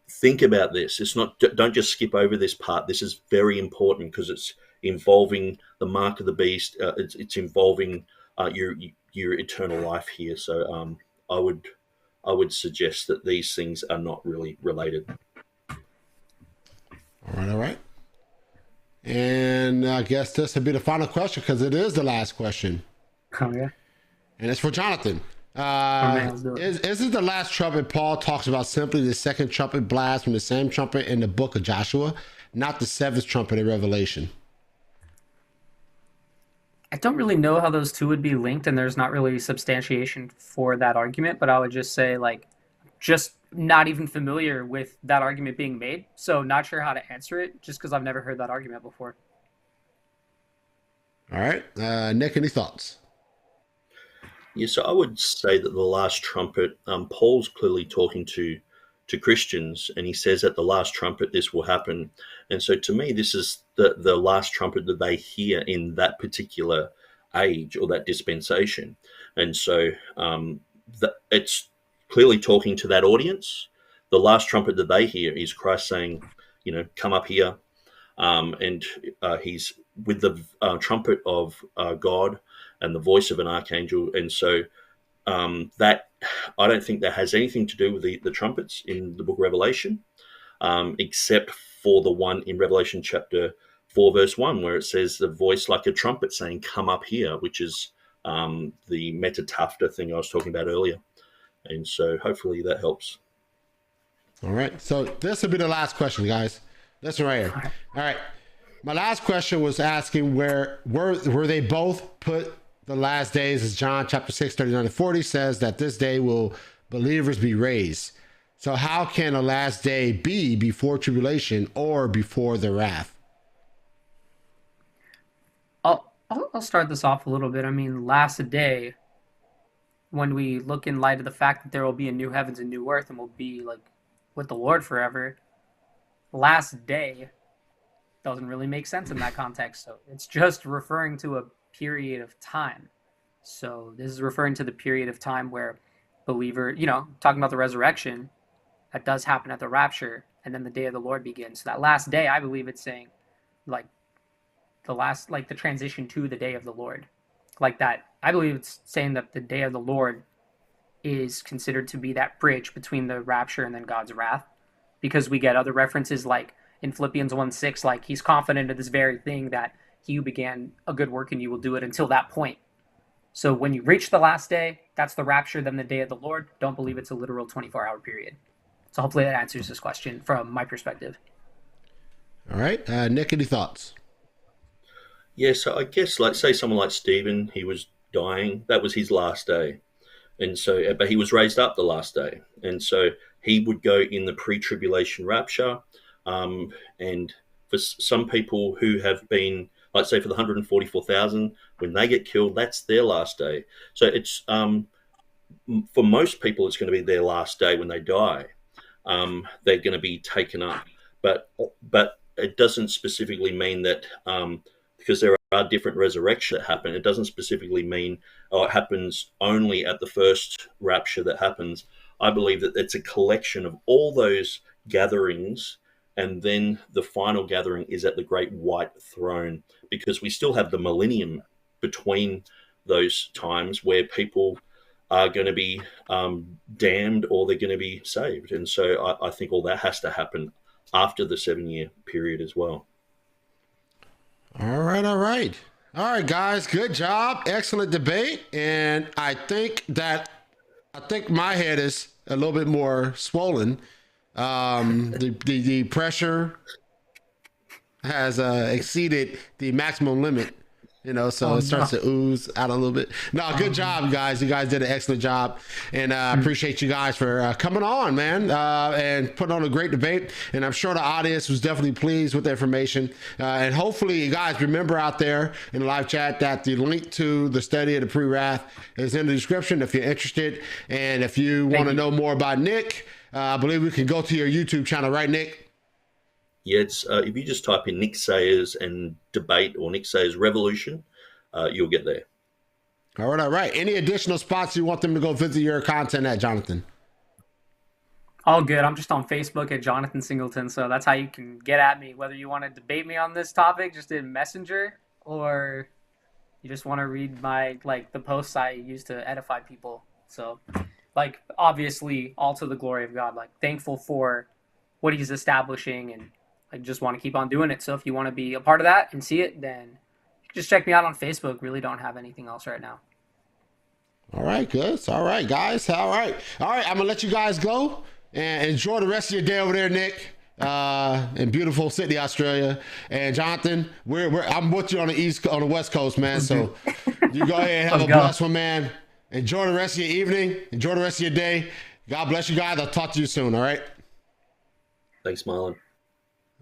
think about this. It's not, don't just skip over this part. This is very important because it's involving the mark of the beast. It's involving your eternal life here. So I would I would suggest that these things are not really related. All right, all right. And I guess this would be the final question because it is the last question. Oh, yeah. And it's for Jonathan. Man, let's do it. Is it the last trumpet Paul talks about simply the second trumpet blast from the same trumpet in the book of Joshua, not the seventh trumpet in Revelation? I don't really know how those two would be linked, and there's not really substantiation for that argument, but I would just say, like, just not even familiar with that argument being made, so not sure how to answer it, just because I've never heard that argument before. All right. Nick, any thoughts? Yeah, so I would say that the last trumpet, Paul's clearly talking to Christians, and he says at the last trumpet this will happen. And so to me, this is the last trumpet that they hear in that particular age or that dispensation. And so it's clearly talking to that audience. The last trumpet that they hear is Christ saying, come up here. And he's with the trumpet of God and the voice of an archangel. And so that I don't think that has anything to do with the trumpets in the book of Revelation, except for the one in Revelation chapter 4, verse 1, where it says the voice like a trumpet saying, come up here, which is the metatafta thing I was talking about earlier. And so hopefully that helps. All right. So this will be the last question, guys. Listen right here. All right. My last question was asking were they both put the last days, as John chapter 6, 39 and 40 says, that this day will believers be raised. So how can a last day be before tribulation or before the wrath? I'll start this off a little bit. I mean, last day, when we look in light of the fact that there will be a new heavens and new earth and we'll be like with the Lord forever, last day doesn't really make sense in that context. So it's just referring to a period of time. So this is referring to the period of time where believer, talking about the resurrection, that does happen at the rapture, and then the day of the Lord begins. So that last day, I believe it's saying like the transition to the day of the Lord. Like that, I believe it's saying that the day of the Lord is considered to be that bridge between the rapture and then God's wrath, because we get other references like in Philippians 1:6, like he's confident of this very thing, that he who began a good work in you will do it until that point. So when you reach the last day, that's the rapture, then the day of the Lord. Don't believe it's a literal 24-hour period. So hopefully that answers this question from my perspective. All right. Nick, any thoughts? Yeah, so I guess, like, say someone like Stephen, he was dying. That was his last day. And so, but he was raised up the last day. And so he would go in the pre-tribulation rapture. And for some people who have been, like, say for the 144,000, when they get killed, that's their last day. So it's, for most people, it's going to be their last day when they die. They're going to be taken up. But it doesn't specifically mean that, because there are different resurrections that happen, it doesn't specifically mean it happens only at the first rapture that happens. I believe that it's a collection of all those gatherings, and then the final gathering is at the great white throne, because we still have the millennium between those times where people are going to be damned or they're going to be saved. And so I think all that has to happen after the 7-year period as well. All right, all right. All right, guys, good job. Excellent debate. And I think my head is a little bit more swollen. The pressure has exceeded the maximum limit, so it starts to ooze out a little bit. No, good job, you guys. You guys did an excellent job, and I appreciate you guys for coming on, man, and putting on a great debate. And I'm sure the audience was definitely pleased with the information. And hopefully, you guys remember out there in the live chat that the link to the study of the pre-wrath is in the description if you're interested. And if you want to know more about Nick, I believe we can go to your YouTube channel, right, Nick? Yeah, it's if you just type in Nick Sayers and debate or Nick Sayers revolution, you'll get there. All right, all right. Any additional spots you want them to go visit your content at, Jonathan? All good. I'm just on Facebook at Jonathan Singleton, so that's how you can get at me, whether you want to debate me on this topic just in Messenger, or You just want to read my, like, the posts I use to edify people. So, like, obviously, all to the glory of God. Like, thankful for what he's establishing, and I just want to keep on doing it. So if you want to be a part of that and see it, then you can just check me out on Facebook. Really don't have anything else right now. All right, good. All right, guys. All right. I'm going to let you guys go and enjoy the rest of your day over there, Nick, in beautiful Sydney, Australia. And Jonathan, I'm with you on the West Coast, man. So you go ahead and have a blessed one, man. Enjoy the rest of your evening. Enjoy the rest of your day. God bless you guys. I'll talk to you soon. All right. Thanks, Marlon.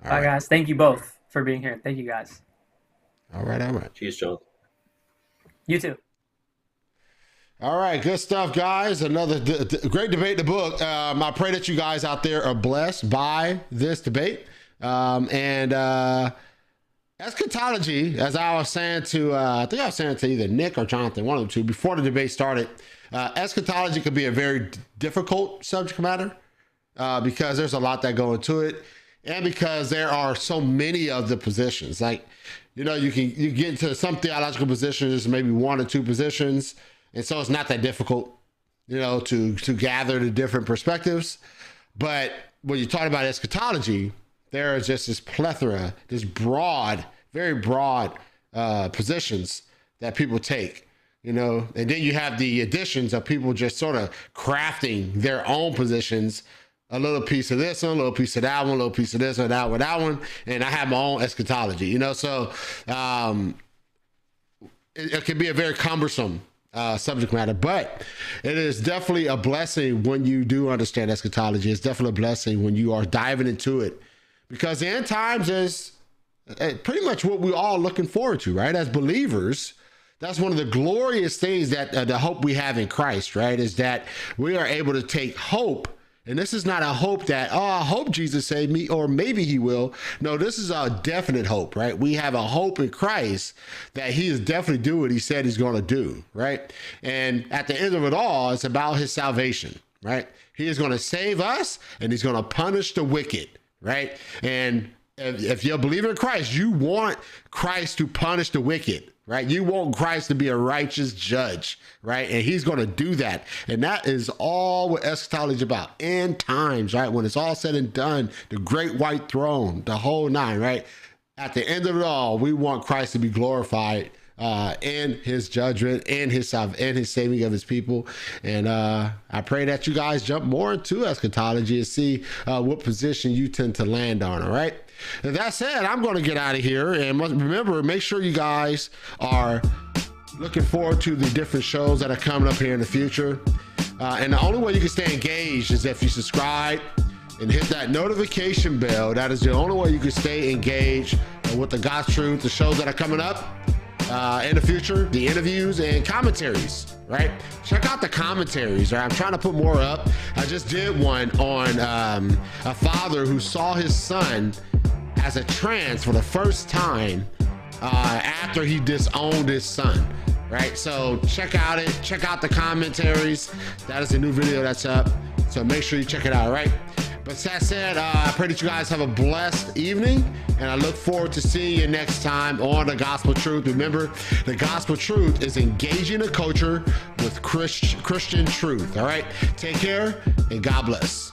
Bye, guys. Thank you both for being here. Thank you, guys. All right. Cheers, John. You too. All right, good stuff, guys. Another great debate in the book. I pray that you guys out there are blessed by this debate. Eschatology, as I was saying to, I think I was saying to either Nick or Jonathan, one of the two, before the debate started, eschatology could be a very difficult subject matter because there's a lot that go into it, and because there are so many of the positions. Like, you get into some theological positions, maybe one or two positions. And so it's not that difficult, to gather the different perspectives. But when you talk about eschatology, there is just this plethora, this broad, very broad positions that people take, and then you have the additions of people just sort of crafting their own positions, a little piece of this one, a little piece of that one, a little piece of this or that with that one. And I have my own eschatology, so it can be a very cumbersome subject matter, but it is definitely a blessing when you do understand eschatology. It's definitely a blessing when you are diving into it, because the end times is pretty much what we're all looking forward to, right? As believers, that's one of the glorious things that the hope we have in Christ, right? Is that we are able to take hope. And this is not a hope that, I hope Jesus saved me, or maybe he will. No, this is a definite hope, right? We have a hope in Christ that he is definitely doing what he said he's going to do, right? And at the end of it all, it's about his salvation, right? He is going to save us, and he's going to punish the wicked, right? And if you're a believer in Christ, you want Christ to punish the wicked, right? You want Christ to be a righteous judge, right? And he's going to do that. And that is all what eschatology is about. End times, right? When it's all said and done, the great white throne, the whole nine, right? At the end of it all, we want Christ to be glorified in his judgment and his saving of his people. And I pray that you guys jump more into eschatology and see what position you tend to land on. All right. And that said, I'm going to get out of here, and remember, make sure you guys are looking forward to the different shows that are coming up here in the future. And the only way you can stay engaged is if you subscribe and hit that notification bell. That is the only way you can stay engaged with the God's Truth, the shows that are coming up in the future, the interviews and commentaries, right? Check out the commentaries, right? I'm trying to put more up. I just did one on a father who saw his son as a trans for the first time after he disowned his son, right? So check out the commentaries. That is a new video that's up, so make sure you check it out. All right, but that said, I pray that you guys have a blessed evening, and I look forward to seeing you next time on The Gospel Truth. Remember, The Gospel Truth is engaging the culture with Christian truth. All right, take care, and God bless.